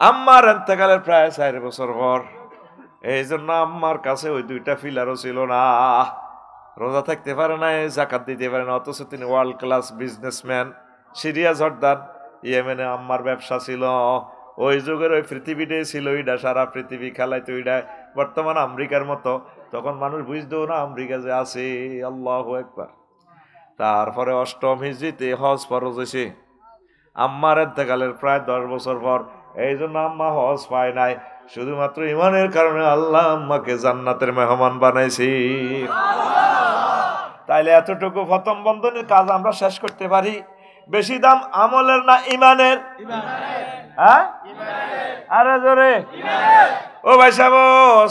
আম্মার ইন্তেকালের প্রায় 4 বছর পর। এই জন্য আম্মার কাছে ওই 2টা ফিলারও ছিল না, রোজা থাকতে পারে না, জাকাত দিতে পারে না, অথচ তিনি world class businessman. Syria Jordan ইয়েমেনে আম্মার ব্যবসা ছিল, ওই যুগের ওই পৃথিবীটাই ছিল ওইটা, সারা পৃথিবী খেলাইতো ওইটা। বর্তমান আমেরিকার মতো তখন মানুষ বুঝতেও না আমেরিকা যে আছে। আল্লাহু আকবার। তারপরে 8ম হিজরিতে হজ ফরজ হয়েছে। আম্মার ইন্তেকালের প্রায় 10 বছর পর। এই জন্য আম্মা হজ পায় নাই, শুধুমাত্র ইমানের কারণে আল্লাহ আম্মাকে জান্নাতের মেহমান বানাইছি। তাইলে এতটুকু প্রথম বন্ধনের কাজ আমরা শেষ করতে পারি। বেশি দাম আমলের না ইমানের? হ্যাঁ, আরে জোরে। ও ভাই সাহেব,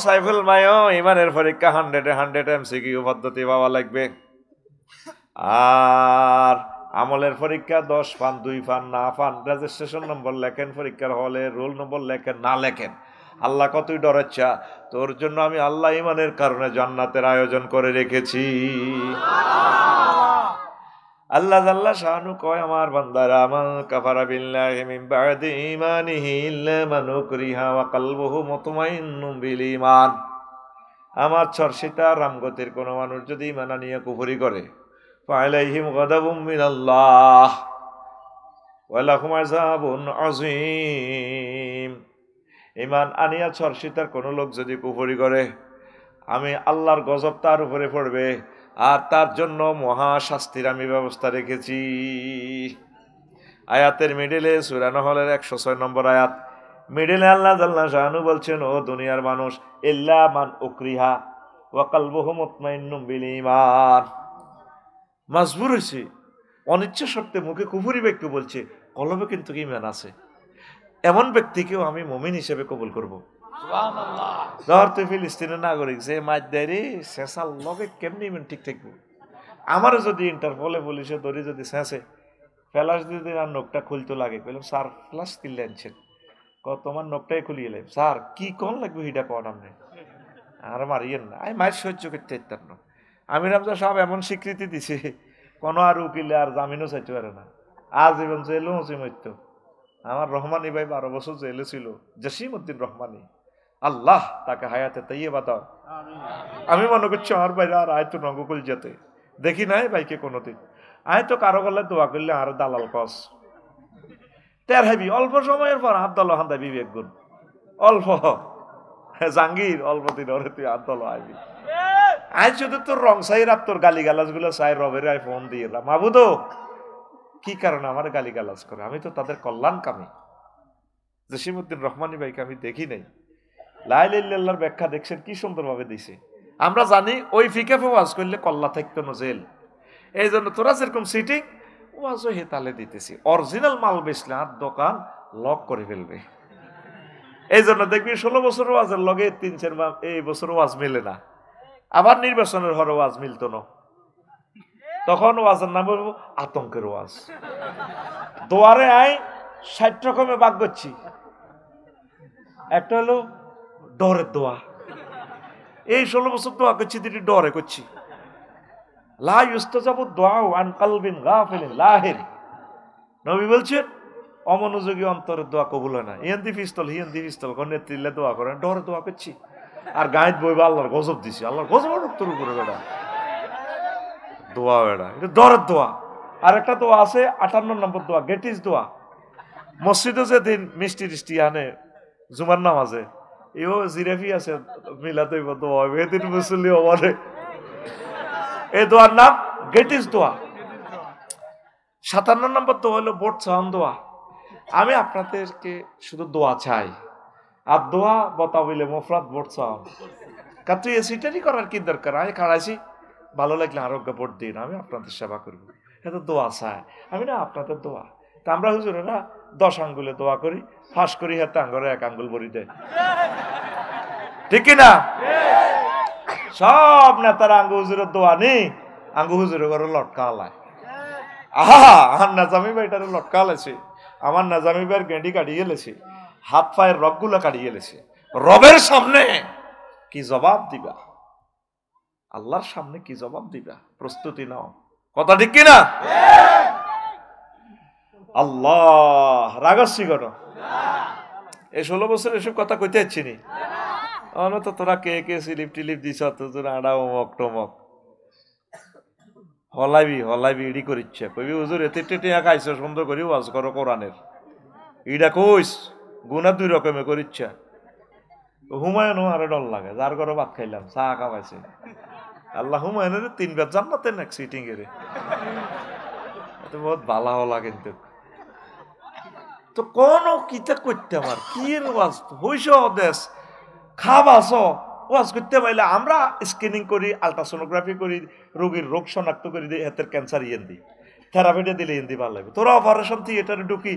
সাইফুল মায়ো, ইমানের পরীক্ষা 100 MCQ পদ্ধতি পাওয়া লাগবে। আর আমলের পরীক্ষা 10 পান, 2 পান, না পান, রেজিস্ট্রেশন নম্বর লেখেন, পরীক্ষার হলে রোল নম্বর লেখেন, না লেখেন, আল্লাহ কতই ডরাচ্ছা, তোর জন্য আমি আল্লাহ ইমানের কারণে জান্নাতের আয়োজন করে রেখেছি। আল্লাহ জাল্লা শানু কয়, আমার বান্দারা, মা কাফারা বিল্লাহি মিন বাদি ঈমানিহি ইল্লা মান উকরিহা ওয়া কলবুহু মুতমাইন্নুম বিল ঈমান। আমার চর্ষিতা রামগতির কোন মানুষ যদি ঈমান নিয়ে কুফরি করে, ফালাইহিম গাদাবুম মিনাল্লাহ ওয়া লাহুম আযাবুন আযীম। ঈমান আনিয়া চর্ষিতার কোন লোক যদি কুফরি করে, আমি আল্লাহর গজব তার উপরে পড়বে, আর তার জন্য মহা শাস্তির আমি ব্যবস্থা রেখেছি। আয়াতের মিডিলে সূরা নহলের 106 নম্বর আয়াত, মিডিলে আল্লাহ জাল্লা শানু বলছেন, ও দুনিয়ার মানুষ, ইল্লা মান উকরিহা ওয়া কলবুহু মুতমাইন্নুম বিল ঈমান। মজবুর হয়েছে, অনিচ্ছা সত্ত্বে মুখে কুফরি ব্যক্তি বলছে, কলবে কিন্তু ঈমান আছে, এমন ব্যক্তিকেও আমি মুমিন হিসেবে কবুল করব। ধর তুই ফিলিস্তিনের নাগরিক, যে মাছ দেয় রে শেষার লবে কেমনি ইমান ঠিক থাকবো। আমারও যদি ইন্টারপোলে পুলিশে ধরি যদি শেষে ফ্লাশ দিয়ে আর নখটা খুলতে লাগে, বললাম স্যার ফ্লাশ কিনলে আনছেন, তোমার নখটাই খুলিয়ে এলাম, স্যার কি কোন লাগবে হিটা কন আপনি, আর মারিয়েন না, আমি মায়ের সহ্য করতে পারতাম না। আমির হামজা সাহেব এমন স্বীকৃতি দিছে, কোনো আর উকিলে আর জামিনও চাইতে পারে না, আজীবন জেলও হচ্ছে মৃত্যু। আমার রহমানি ভাই 12 বছর জেলে ছিল, জসিমউদ্দিন রহমানি, আল্লাহ তাকে হায়াতে তাইয়্যিবা দাও। আমি মনে করছি আমার ভাইরা আর আয় তো নগকুল যেতে দেখি নাই ভাইকে কোনোদিন, আয় তো কারো গলায় দোয়া করলে আর দালাল কস তের হাবি, অল্প সময়ের পর আব্দুল হান্দা বিবেক গুণ অল্প জাঙ্গির অল্প দিন ওরে তুই আব্দুল হাবি, আয় শুধু তোর রং সাইর আর তোর গালি গালাজ গুলো চাই রবের আয় ফোন দিয়ে মাবুদো কি কারণে আমার গালি গালাজ করে, আমি তো তাদের কল্যাণ কামি। জসিমউদ্দিন রহমানি ভাইকে আমি দেখি নাই, লা ইলাহা ইল্লাল্লাহর ব্যাখ্যা দেখছেন কি সুন্দরভাবে দিছে। আমরা জানি ওই ফিকাফে ওয়াজ করলে কল্লা থাকতো না জেল, এই জন্য তোরা যেরকম সিটিং ওয়াজও হেতালে দিতেছি, অরিজিনাল মাল বেচলে আর দোকান লক করে ফেলবে। এই জন্য দেখবি 16 বছর ওয়াজের লগে 3-4 মাস এই বছর ওয়াজ মিলে না, আবার নির্বাচনের হরে ওয়াজ মিলতো না, তখন ওয়াজের নাম বলবো আতঙ্কের ওয়াজ। দোয়ারে আয় 60 রকমে ভাগ করছি, একটা হলো ডরের দোয়া, এই 16 বছর দোয়া করছি দিদি ডরে করছি, লা ইউস্তাজাবু দুআউ আন কলবিন গাফিলিন লাহির। নবী বলছেন অমনোযোগী অন্তরের দোয়া কবুল হয় না, হিন্দি পিস্তল গনে তিলে দোয়া করেন, ডরে দোয়া করছি, আর গায়েত বইবা আল্লাহর গজব দিছি, আল্লাহর গজব তোর উপরে বেড়া দোয়া বেড়া, এটা ডরের দোয়া। আর একটা দোয়া আছে 58 নম্বর দোয়া, গেটিস দোয়া, মসজিদে যেদিন মিষ্টি টিষ্টি আনে জুমার নামাজে, এও জিরাফি আছে মিলাতে দোয়া হবে, এদিন মুসল্লি অবারে এই দোয়ার নাম গেটিস দোয়া। 57 নম্বর দোয়া হলো বোট চাওয়ান দোয়া। আমি আপনাদেরকে শুধু দোয়া চাই, আর দোয়া বতাবিলে মুফরাদ বোট চাওয়ান, কারণ তুই এসিটারই করার কি দরকার, আমি খাড়াইছি ভালো লাগলে আরোগ্য ভোট দিন, আমি আপনাদের সেবা করবো, এটা দোয়া চাই আমি না আপনাদের দোয়া। তা আমরা হুজুরেরা 10 আঙ্গুলে দোয়া করি, ফাঁস করি হাতে আঙ্গুলে 1 আঙ্গুল ভরি দেয়, ঠিক কিনা? সব নেতারা আঙ্গু হুজুরের দোয়া নেই, আঙ্গু হুজুরের ঘরে লটকা আলায়, আহা আমার নাজামি ভাইটারে লটকা আলাইছে, আমার নাজামি ভাইয়ের গেঁডি কাটিয়ে গেলেছে, হাত পায়ের রগগুলো কাটিয়ে গেলেছে, রবের সামনে কি জবাব দিবা, আল্লাহর সামনে কি জবাব দিবা, প্রস্তুতি নাও, কথা ঠিক কিনা? আল্লাহ রাগাচ্ছি কেন? এই 16 বছর এসব কথা কইতে যাচ্ছি নি, তো তোরা কে কে স্লিপ টিলিপ দিছ, তোর আড়া অমক টমক হলাইবি ইডি করিচ্ছে, কইবি হুজুর এতে টেটিয়া খাইছো সুন্দর করি ওয়াজ করো কোরআনের, ইডা কইস গুনা 2 রকমে করিচ্ছা। হুমায়ুন আরে ডর লাগে, যার ঘরে ভাত খাইলাম চা খাওয়াইছে, আল্লাহুম্মা এনে 3 বার জান্নাতে নেক সিটিং এর তো বহুত ভালো হলা কিন্তু তো কোন কিতা করতে আমার কি এর ওয়াজ হইছ দেশ খাবাস ওয়াজ করতে পাইলে আমরা স্ক্যানিং করি আলট্রাসোনোগ্রাফি করি রোগীর রোগ শনাক্ত করে দিই হাতের ক্যান্সার ইয়েন দিই থেরাপিটা দিলে ইন্দি ভালো লাগবে তোরা অপারেশন থিয়েটারে ঢুকি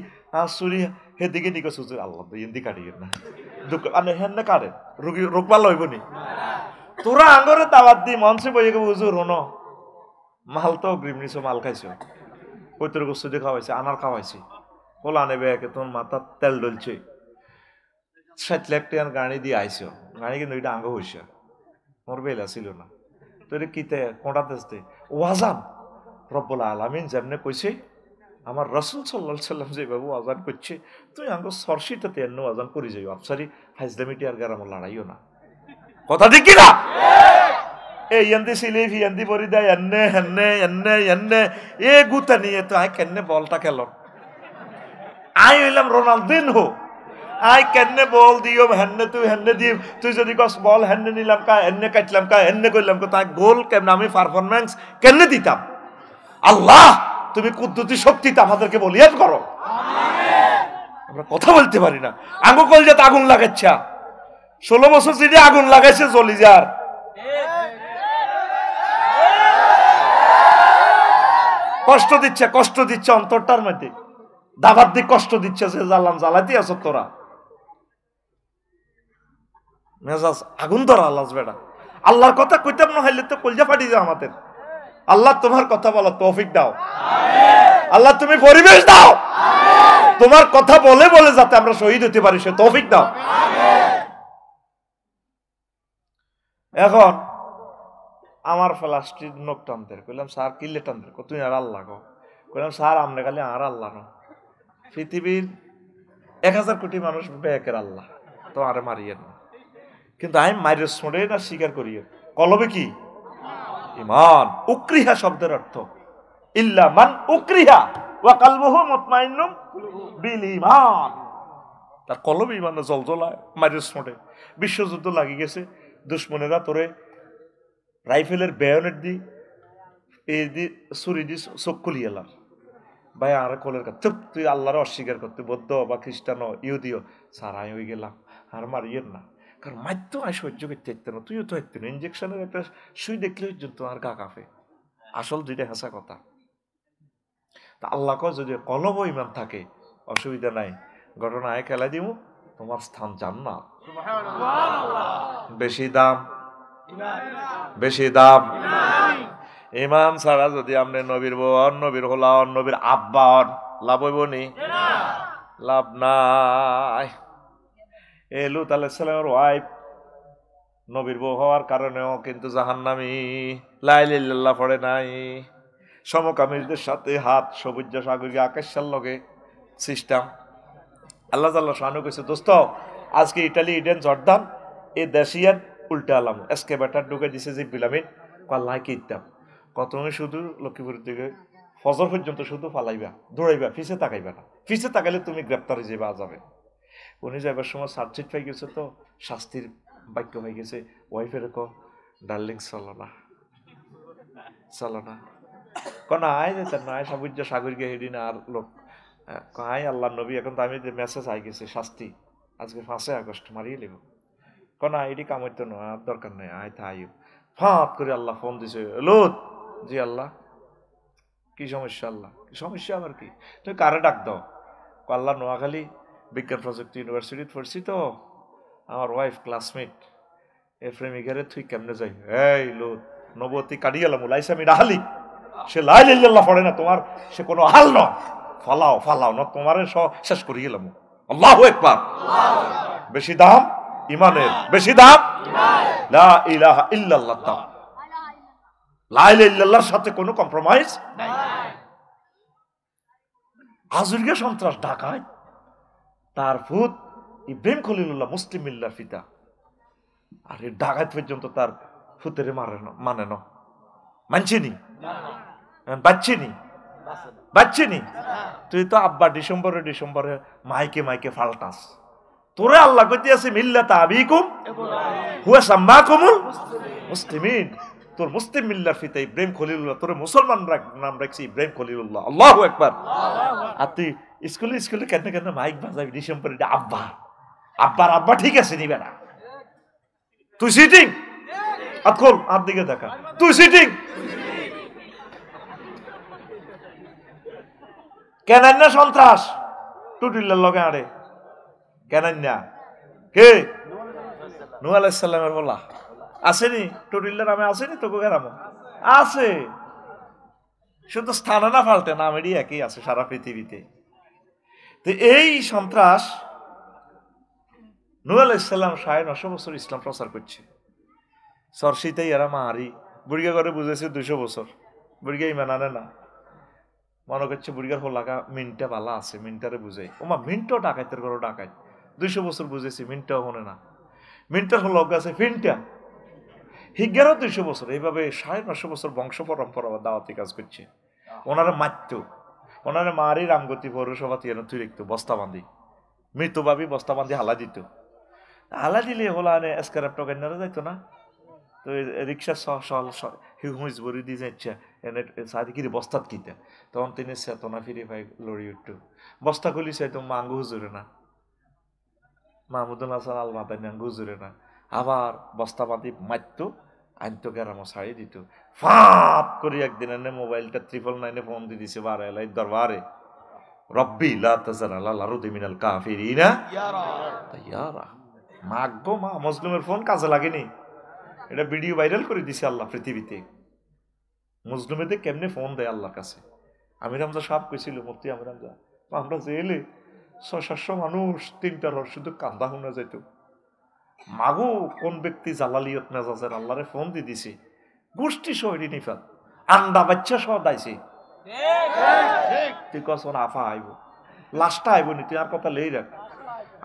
চুরি হেদিকে নিকে সুযোগ আল্লাহ ইন্দি কাটিয়ে না মানে হেন না কাটে রোগী রোগ ভালো হইব নি তোরা আঙ্গরে দাওয়াত দি মঞ্চে বইয়ে গেবো হুজুর হনো মাল তো অগ্রিম নিছো মাল খাইছো পৈতৃক গোস্তুদি খাওয়াইছে আনার খাওয়াইছি পোলা নেবে একে তোর মাথার তেল ডলছে 60 লাখ টাকার গাড়ি দিয়ে আইসো গাড়ি কিন্তু এটা আঙ্গ হইছে মোর বেলা ছিল না তো এটা কিতে কোটা তেজতে ওয়াজান রব্বুল আলামিন যেমনে কইছে আমার রাসূল সাল্লাল্লাহু আলাইহি সাল্লাম যেভাবে ওয়াজান করছে তুই আঙ্গ সরসিটাতে এন্ন ওয়াজান করি যাইও আফসারি হাজদামিটি আর গারাম লড়াইও না কথা ঠিক কি না এই এন্দি সিলিফি এন্দি পরি দেয় এন্নে হেন্নে এন্নে এন্নে এ গুতা নিয়ে তো আই কেন্নে বলটা খেলো আই হইলাম রোনালদিনহো আই কেন্নে বল দিও হেন্নে দিও তুই যদি কস বল হেন্নে নিলাম কা এন্নে কাটলাম কা এন্নে কইলাম কা তাই গোল কেমনে আমি পারফরম্যান্স কেন্নে দিতাম আল্লাহ তুমি কুদরতি শক্তিতে আমাদেরকে বলিয়ান করো আমরা কথা বলতে পারি না আঙ্গো কল যে আগুন লাগাচ্ছা 16 বছর যদি আগুন লাগাইছে জ্বলি যার কষ্ট দিচ্ছে অন্তরটার মধ্যে দাবার দিয়ে কষ্ট দিচ্ছে যে জ্বালান জ্বালাতে আছো তোরা মেজাজ আগুন ধরা আল্লাহ বেটা আল্লাহর কথা কইতাম না হইলে তো কলজা ফাটি যায় আমাদের আল্লাহ তোমার কথা বলো তৌফিক দাও আল্লাহ তুমি পরিবেশ দাও তোমার কথা বলে বলে যাতে আমরা শহীদ হতে পারি সে তৌফিক দাও এখন আমার প্লাস্টিক নখ টানতে কইলাম স্যার কিলে টানতে তুই আর আল্লাহ গো কইলাম স্যার আমনে খালি আর আল্লাহ ন পৃথিবীর 1000 কোটি মানুষ বেকের আল্লাহ তো আরে মারিয়েন না কিন্তু আমি মাইরের শুনে না স্বীকার করি কলবে কি ইমান উকরিহা শব্দের অর্থ ইল্লা মান উকরিহা ওয়া কলবুহু মুতমাইন্নুম বিল ঈমান তার কলবে ইমানে জলজলায় মাইরের শুনে বিশ্বযুদ্ধ লাগি গেছে দুশমনেরা তোরে রাইফেলের বেয়নেট দি এই দি ছুরি দি চোখ খুলি এলাম ভাই আর কলের কাছে চুপ তুই আল্লাহর অস্বীকার করতে বৌদ্ধ বা খ্রিস্টান ইহুদিও স্যার আমি হয়ে গেলাম আর মারিয়েন না কারণ মাইতো আমি সহ্য করতে থাকতে না তুইও তো থাকতে না ইঞ্জেকশনের একটা সুই দেখলে তোমার গা কাঁপে আসল দুইটা হাসা কথা তা আল্লাহ কয় যদি কলব ইমান থাকে অসুবিধা নাই ঘটনায় খেলা দিব তোমার স্থান জান্নাত বেশি দাম ইমান ছাড়া যদি আপনি নবীর বোন নবীর হোলান নবীর আব্বান লাভ হইব নি লাভ নাই লুত আলাইহিস সালামের ওয়াইফ নবীর বউ হওয়ার কারণেও কিন্তু জাহান্নামী লা ইলাহা ইল্লাল্লাহ পড়ে নাই সমকামীদের সাথে হাত সবুজ সাগরীয় আকাশের লগে সিস্টেম আল্লাহ তাআলা শানু কইছে দোস্ত আজকে ইটালি ইডেন জর্দান এই দেশিয়ান উল্টা আলাম এসকেভেটর ঢুকে দিছে যে বিলামিন আল্লাহ কি ইত্তাম কত শুধু লক্ষ্মীপুরের দিকে ফজর পর্যন্ত শুধু ফালাইবা দৌড়াইবা পিছে তাকাইবা না পিছে তাকাইলে তুমি গ্রেপ্তারে যাবে উনি যাবার সময় সার্চিট পাই গেছে তো শাস্তির বাক্য হয়ে গেছে ওয়াইফের ডার্লিং চলো না কোন আয় যেত না সবুজ সাগরকে হেডি না আর লোক আয় আল্লাহ নবী এখন তো আমি মেসেজ আই গেছে শাস্তি আজকে 5 আগস্ট মারিয়ে নেব কোন এটি কাম হইতো না আর দরকার নেই আয় তা আয়ু ফাঁত করে আল্লাহ ফোন দিছে লুত জি আল্লাহ কি সমস্যা আল্লাহ কি সমস্যা আবার কি তুই কারে ডাক দাও আল্লাহ নোয়াখালী বিজ্ঞান প্রযুক্তি ইউনিভার্সিটিতে পড়ছি তো আমার ওয়াইফ ক্লাসমেট এ প্রেমিকারে তুই কেমনে যাই এই লুত নবতী কাটিয়ে গেলাম লাইসামি রাহালি সে লা ইলাহা ইল্লাল্লাহ পড়ে না তোমার সে কোনো হাল নয় ফালাও না তোমারে শেষ করে গেলাম আল্লাহু আকবার বেশি দাম ইমানের বেশি দাম লা ইলাহা ইল্লাল্লাহ দাম লা ইলাহা ইল্লাল্লাহর সাথে কোনো কম্প্রোমাইজ নাই আজুরিয়া সন্ত্রাস ঢাকায় তার ফুত ইব্রাহিম খলিলুল্লাহ মুসলিম মিল্লার পিতা আর এই ঢাকায় পর্যন্ত তার ফুতের মানে না মানছিনি বাচ্চিনি তুই তো আব্বা ডিসেম্বরে মাইকে ফাল্টাস তোরে আল্লাহ কইতে আছে মিল্লাতা আবিকুম হুয়া সাম্মাকুমুল মুসলিমিন তোর মুসলিম মিল্লার ফিতে ইব্রাহিম খলিলুল্লাহ, তোর মুসলমান নাম রাখছি ইব্রাহিম খলিলুল্লাহ। আল্লাহু আকবার। আর তুই স্কুলে স্কুলে কেন কেন মাইক বাজাবি ডিসেম্বর, আব্বা আব্বার আব্বা ঠিক আছে নিবে না, তুই সিটিং আতকল আর দিকে দেখা, তুই সিটিং কেন না সন্ত্রাস টুটুল্লার লগে আড়ে কেন না কে নূহ আলাইহিস সালামের বলা আসেনি, টুটুল্লার নামে আসেনি, তো গ্রাম আছে, শুধু স্থানে না পাল্টে নামেরই একই আছে সারা পৃথিবীতে। তো এই সন্ত্রাস নূহ আলাইহিস সালাম 950 বছর ইসলাম প্রচার করছে, সরসিতেই এরা মারি বুড়িগা করে বুঝেছে 200 বছর, বুড়িগা ইমান আনে না, মনে করছে বুড়িগার হোলাকা মিনটা বালা আছে, মিনটারে বুঝাই ওমা মিনটাও ডাকাইতের ঘরে ডাকাই 200 বছর বুঝেছি, মিনটাও হনে না, মিনটার হল আছে ফিনটা হিজ্ঞারও 200 বছর, এইভাবে 950 বছর বংশ পরম্পরা দাওয়াতি কাজ করছে। ওনারা মারত, ওনারা মারি রামগতি পৌরসভা তিয়ানো তুই রাখতো বস্তা বাঁধি, মৃতভাবী বস্তা বাঁধি হালা দিত, হালা দিলে হলা আনে স্ক্র্যাপ টকাইনারা যাইতো না, তো রিক্সা হুইজ বড়ি দিয়ে যাচ্ছে এনে সাদিকির বস্তাত কিতে, তখন তিনি চেতনা ফিরে পাই লড়ি উঠতো, বস্তা খুলি চাইতো মাঙ্গু হুজুরে না, মাহমুদুল হাসান আল মাদানি আঙ্গু হুজুরে না, আবার বস্তা বাঁধি মারতো, আনতো গ্রামও ছাড়িয়ে দিত, ফাঁপ করে একদিন এনে মোবাইলটা 999 ফোন দিয়ে দিছে বারে এলাই দরবারে, রব্বি লা তাজার আলাল আরদি মিনাল কাফিরিনা তাইয়ারা। মাগো মা, মুসলিমের ফোন কাজে লাগেনি, এটা ভিডিও ভাইরাল করে দিছে আল্লাহ পৃথিবীতে, মুসলিমেদের কেমনে ফোন দেয় আল্লাহর কাছে। আমির হামজা সাহেব কইছিল, মুফতি আমির হামজা, আমরা জেলে 600-700 মানুষ 3টা রস শুধু কান্দা শুনে যাইত, মাগো কোন ব্যক্তি জালালিয়ত মেজাজের আল্লাহরে ফোন দিয়ে দিছে, গোষ্ঠী শহরি নিফাত আন্ডা বাচ্চা সহ দাইছে, তুই কস আফা আইব লাশটা আইব নি, তুই আর কথা লেই রাখ,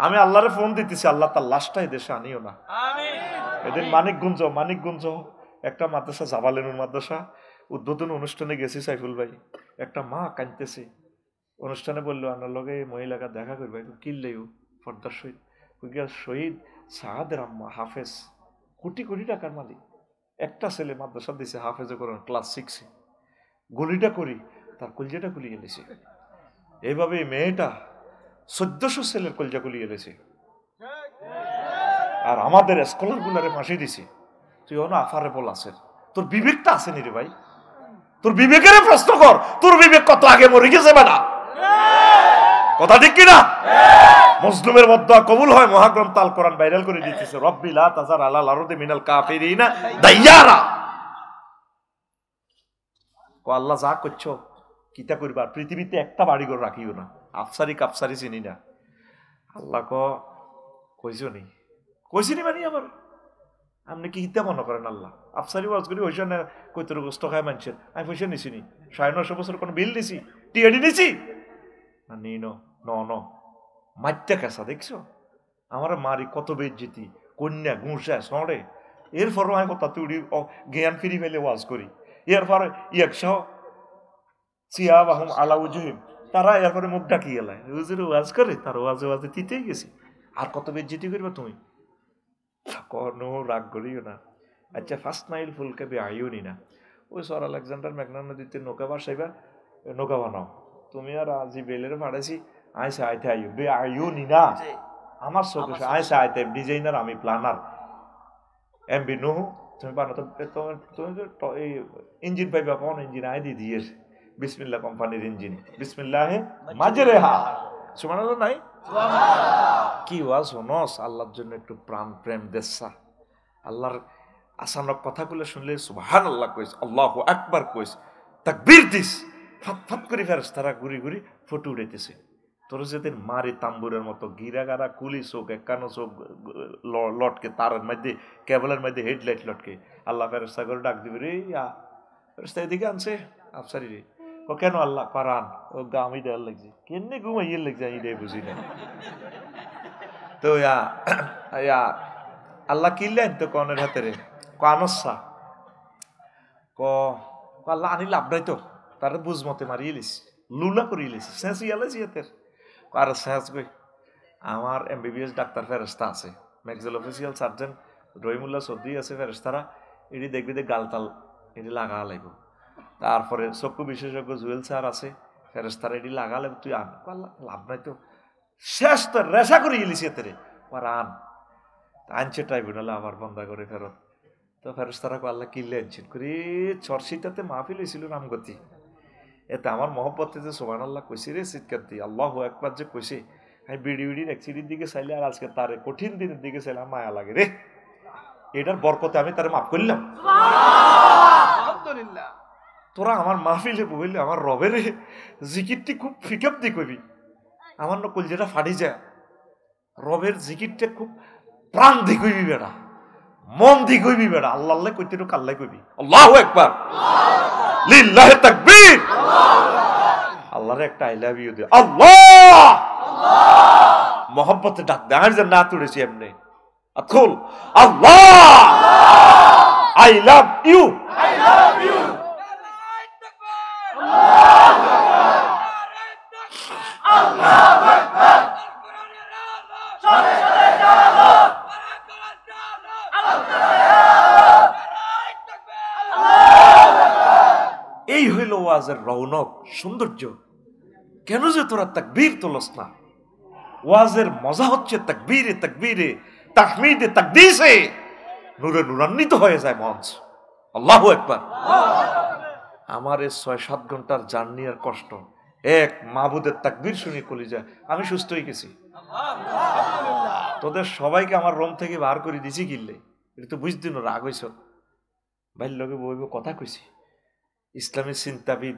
আমি আল্লাহরে ফোন দিতেছি, আল্লাহ তার লাশটাই দেশে আনিও না। এদিন মানিকগঞ্জ একটা মাদ্রাসা, জাবালেনুর মাদ্রাসা উদ্বোধন অনুষ্ঠানে গেছি, সাইফুল ভাই একটা মা কাঁদতেছে, অনুষ্ঠানে বললো আনার লগে মহিলাকে দেখা করবে, কিনলেও ফর্দার শহীদ শহীদ সাহাদের আম্মা হাফেজ, কোটি কোটি টাকার মালিক, একটা ছেলে মাদ্রাসা দিছে হাফেজে করেন ক্লাস 6-এ, গুলিটা করি তার কলজাটা খুলি গেলেছে, এইভাবে মেয়েটা 1400 ছেলের কলজা খুলি গেলেছে, আর আমাদের স্কলার গুলারে ফাঁসি দিছে। তুই অন আফারে বল আছে, তোর বিবেকটা আসেনি রে ভাই, তোর বিবেকের প্রশ্ন কর, তোর বিবেক কত আগে মরে গেছে বেটা, কথা ঠিক কিনা? মুসলিমের মধ্যে কবুল হয়, মহাগ্রন্থ আল কোরআন ভাইরাল করে দিতেছে, রব্বি লা তাজার আলাল আরদি মিনাল কাফিরিনা দাইয়ারা। ও আল্লাহ যা করছো কিতা করবা, পৃথিবীতে একটা বাড়িঘর রাখিও না, আফসারি কাফসারি চিনি না, আল্লাহ কইছো নি কইছিনি মানে আবার আপনি কি হিতা মনে করেন, আল্লাহ আফসারি ওয়াজ করি হইছে না, কইতর গোস্ত খায় মানুষের, আমি পয়সা নিছি নি 950 বছর কোন বিল নিছি, টিআডি নিছি না, নিনো ন মাইত্যা কেসা দেখছো, আমার মারি কত বেজ্জিতি, কন্যা ঘুষা সরে, এরপরও আমি কথা তুই জ্ঞান ফিরি ফেলে ওয়াজ করি, এরপরে একশো সিয়া বাহুম আলা উজুহিম, তারা এরপরে মুখ ডাকি এলায় হুজুর ওয়াজ করে, তার ওয়াজে তিতেই গেছি, আর কত বেজ্জিতি করবে তুমি, কোনো রাগ করিও না। আচ্ছা ফার্স্ট মাইল ফুলকে বে আইও নি না, ওই সর আলেকজান্ডার ম্যাগনা নদীতে নৌকা বাসাইবা, নৌকা বানাও, তুমি আর আজি বেলের ফাড়াইছি আইসা আইতে আইও, বে আইও নি না, আমার চোখে আইসা আইতে ডিজাইনার আমি প্ল্যানার এমবি নুহু, তুমি বানাতো তুমি এই ইঞ্জিন পাইবা, কোন ইঞ্জিন আই দিয়ে দিয়েছে, বিসমিল্লাহ কোম্পানির ইঞ্জিন, বিসমিল্লাহ মাজরে হা সুবহানাল্লাহ নাই, কি ওয়াজ হনস, আল্লাহর জন্য একটু প্রাণ প্রেম দেশা, আল্লাহর আসানক কথাগুলো শুনলে সুবহানাল্লাহ কইস, আল্লাহু আকবার কইস, তাকবীর দিস, ফাত ফাত করে ফেরেশতারা ঘুরি ঘুরি ফটো উড়াইতেছে, তোর যেদিন মারি তাম্বুরের মতো গিরা গারা কুলি চোখ একানো চোখ লটকে, তারের মধ্যে কেবলের মধ্যে হেডলাইট লটকে, আল্লাহ ফেরেশতা করে ডাক দিবে, রে ফেরেশতা এদিকে আনছে আফসারি রে, কেন আল্লাহ পারান ও গামি দেওয়ার লাগছে, কেমনি ঘুমাইয়ে লাগছে আমি এটাই বুঝি না, তো আল্লাহ কিনলেন তো কনের হাতে রে কানসা আল্লাহ আনি লাভ নাই তো, তার বুঝ মতে মারিয়ে লিছি, লুলা করিয়ে লিছি, শেষ ইয়ালেছি এতের আর শেষ গই, আমার এমবিবিএস ডাক্তার ফেরেশতা আছে, ম্যাক্সিল অফিসিয়াল সার্জন রহিমুল্লাহ চৌধুরী আছে, ফেরেশতারা এটি দেখবি গালতাল এটি লাগা লাগবো। তারপরে চক্ষু বিশেষজ্ঞ জুয়েল স্যার আছে, ফেরেস্তারা এটি লাগা লাগবে, তুই আন। লাভ নাই তো, শেষ তো রেশা করে গেলিস এতে আর আন। আনছে ট্রাইব্যুনালে আবার বন্ধা করে ফেরত। তো ফেরেস্তারা আল্লাহ কিনলে আনছেন করে চর্চিতাতে মাহফিল হয়েছিল রামগতি। এতে আমার মহব্বতে যে সুবহানাল্লাহ কইছি রে চিৎকার দিয়ে, আল্লাহু আকবার যে কইছে, আমি বিড়ির একচিড়ির দিকে চাইলে আর আজকে তার কঠিন দিনের দিকে চাইলে মায়া লাগে রে। এটার বরকতে আমি তারে মাফ করলাম। আলহামদুলিল্লাহ। তোরা আমার মাহফিলে বইলে আমার রবের জিকিরটি খুব ফিকাপ দিয়ে কইবি, আমার নকল যেটা ফাটি যায়। রবের জিকিরটা খুব প্রাণ দিয়ে কইবি বেড়া, মন দিয়ে কইবি বেড়া। আল্লাহ আল্লাহ কইতে তো কাল্লাই কইবি, আল্লাহু আকবার, লিল্লাহি তাকবীর। আল্লাহর একটা আই লাভ ইউ দে, আল্লাহ মহব্বতে ডাক দে। আর যে না তুড়েছি এমনি আতকুল, আল্লাহ I love you, I love you. এই হইল ওয়াজের রৌনক, সৌন্দর্য। কেন যে তোরা তাকবীর তোলস না? ওয়াজের মজা হচ্ছে তাকবীরে তাকবীরে, তাহমিদে তাকদীসে নূরে নূরান্বিত হয়ে যায় মঞ্চ। আল্লাহু আকবার। আমার এই ৬-৭ ঘন্টার জার্নি আর কষ্ট, এক মাহবুদের তাকবীর শুনে কলিজা আমি সুস্থ হয়ে গেছি। তোদের সবাইকে আমার রুম থেকে বার করে দিছি কিনলে, এটা তো বুঝতি না, রাগ হইছ। ভাইয়ের লগে বইব কথা কইছি, ইসলামী চিন্তাবিদ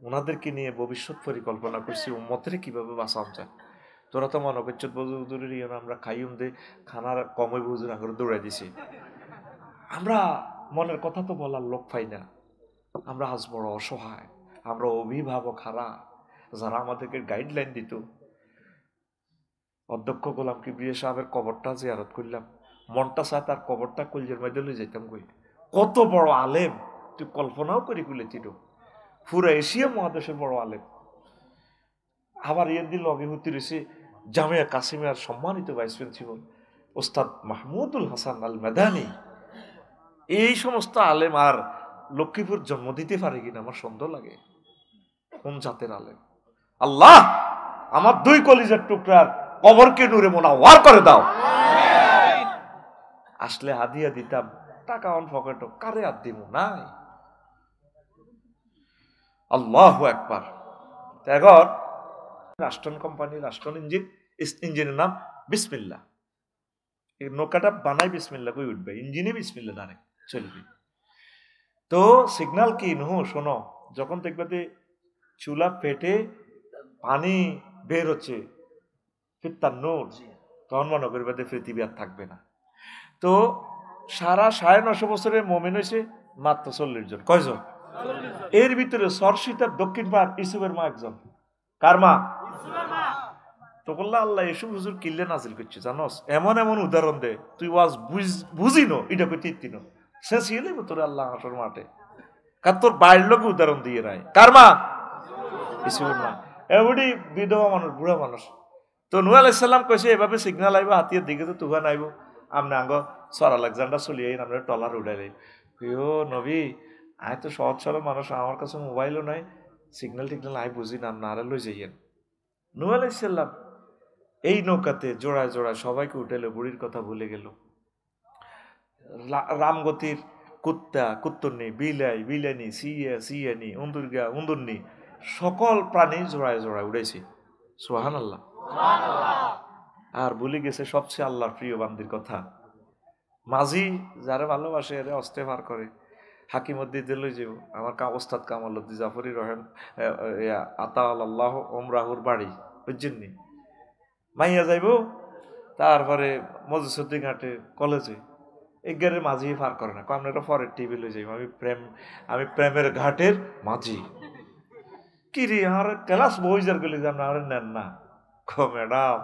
ওনাদেরকে নিয়ে ভবিষ্যৎ পরিকল্পনা করছি, উম্মতের কিভাবে বাঁচান যায়। তোরা তো মনে করছ বজুরের আমরা খাইম দে খানার কমে বুজুর আগে দৌড়াই দিছি। আমরা মনের কথা তো বলার লোক পাই না, আমরা আজ বড় অসহায়, আমরা অভিভাবক হারা। যারা আমাদেরকে গাইডলাইন দিত, অধ্যক্ষ গোলাম কিবরিয়া সাহেবের কবরটা জিয়ারত করলাম, মনটা চায় তার কবরটা কলজের মধ্যে লই যেতাম কই। কত বড় আলেম, তুই কল্পনাও করি কুলেছিল, পুরো এশিয়া মহাদেশের বড় আলেম। আবার এর দিন লগে হতে রয়েছে জামিয়া কাসিমিয়ার সম্মানিত ভাইস প্রিন্সিপাল ওস্তাদ মাহমুদুল হাসান আল মাদানী। এই সমস্ত আলেম আর লক্ষ্মীপুর জন্ম দিতে পারে কিনা আমার সন্দেহ লাগে। কোন জাতের আলেম? আল্লাহ আমার দুই কলিজার টুকরার কবরকে নূরে মুনাওয়ার করে দাও। আসলে হাদিয়া দিতাম, টাকা অন পকেট, কারে আর দিব নাই। আল্লাহু আকবার। এখন রাষ্ট্রন কোম্পানি, রাষ্ট্রন ইঞ্জিনের নাম বিসমিল্লাহ। এই নৌকাটা বানাই বিসমিল্লাহ কই উঠবে, ইঞ্জিনে বিসমিল্লাহ দাঁড়ে চলবে। তো সিগন্যাল কি নহু শোনো, যখন দেখবে চুলা পেটে পানি বের হচ্ছে ফিত্তার নূর, তখন মনে করবে পৃথিবী আর থাকবে না। তো সারা ৯৫০ বছরের মোমেন হয়েছে মাত্র ৪০ জন। কয়জন? এর ভিতরে সরসিতার দক্ষিণ পাড় ইসুফের মা একজন। কার মা? তো বললা আল্লাহ ইসুফ হুজুর কিল্লে নাজিল করছে জানোস, এমন এমন উদাহরণ দে তুই ওয়াজ বুঝিনো এটা কইতে ইতিনো শেষ হইলে তোর আল্লাহ হাসর মাঠে। কার তোর বাইরের লোক উদাহরণ দিয়ে রায়। কার মা? ইসুফের মা। এবারই বিধবা মানুষ, বুড়া মানুষ। তো নূহ আলাইহিস সালাম কইছে এভাবে সিগন্যাল আইব, হাতিয়ার দিকে তো তুফান আইব, আমরা আঙ্গ সর আলেকজান্ডার চলিয়ে আমরা টলার উঠাই লাইব। ও নবী, আয় তো সহজ সরল মানুষ, আমার কাছে মোবাইলও নাই, সিগন্যাল টিগন্যাল আই বুঝি না, আপনারা লই যাইয়েন। নূহ আলাইহিস সালাম এই নৌকাতে জোড়ায় জোড়ায় সবাইকে উঠাইলো, বুড়ির কথা ভুলে গেল। রামগতির কুত্তা কুত্তরনি, বিলাই বিলানি, সিয়ানি, উন্দুরগা উন্দুরনি, সকল প্রাণী জোড়ায় জোড়ায় উড়াইছে। সুবহানাল্লাহ। আর ভুলে গেছে সবচেয়ে আল্লাহর প্রিয় বান্দির কথা। মাঝি যারা ভালোবাসে এরা অস্তে পার করে। হাকিমউদ্দিন লই যাব আমার ওস্তাদ কামালউদ্দিন জাফরি রহেম আতা আল্লাহ ওমরাহুর বাড়ি বুঝছেননি, মাইয়া যাইব, তারপরে মজুসুদ্দিন ঘাটে কলেজে এগারের মাঝি পার করে না, আপনারা পরের টিভি লই যাইব, আমি প্রেমের ঘাটের মাঝি। কি রে আমার ক্লাস বইজার গেলে যে আপনার নেন না, ম্যাডাম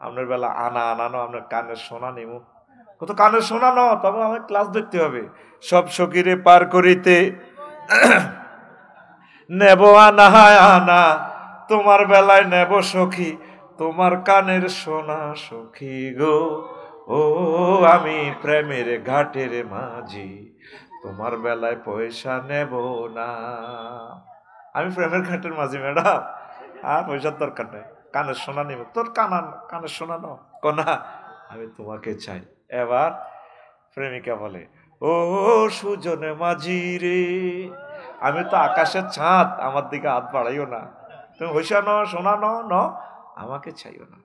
আপনার বেলা আনানো আপনার কানের সোনা নিমু, কত কানের সোনা ন, তবে আমার ক্লাস দেখতে হবে। সব সখীরে পার করিতে নেব আনা আনা, তোমার বেলায় নেব সখী তোমার কানের সোনা সখী গো, ও আমি প্রেমের ঘাটের মাঝি, তোমার বেলায় পয়সা নেব না। আমি প্রেমের ঘাটের মাঝি ম্যাডাম, আর পয়সার দরকার নেই, কানের সোনা নিব। তোর কানের সোনা নাও কোনা, আমি তোমাকে চাই। এবার প্রেমিকা বলে, ও সুজনে মাঝি রে, আমি তো আকাশের চাঁদ, আমার দিকে হাত বাড়াইও না, তুমি পয়সা ন সোনা ন, আমাকে চাইও না।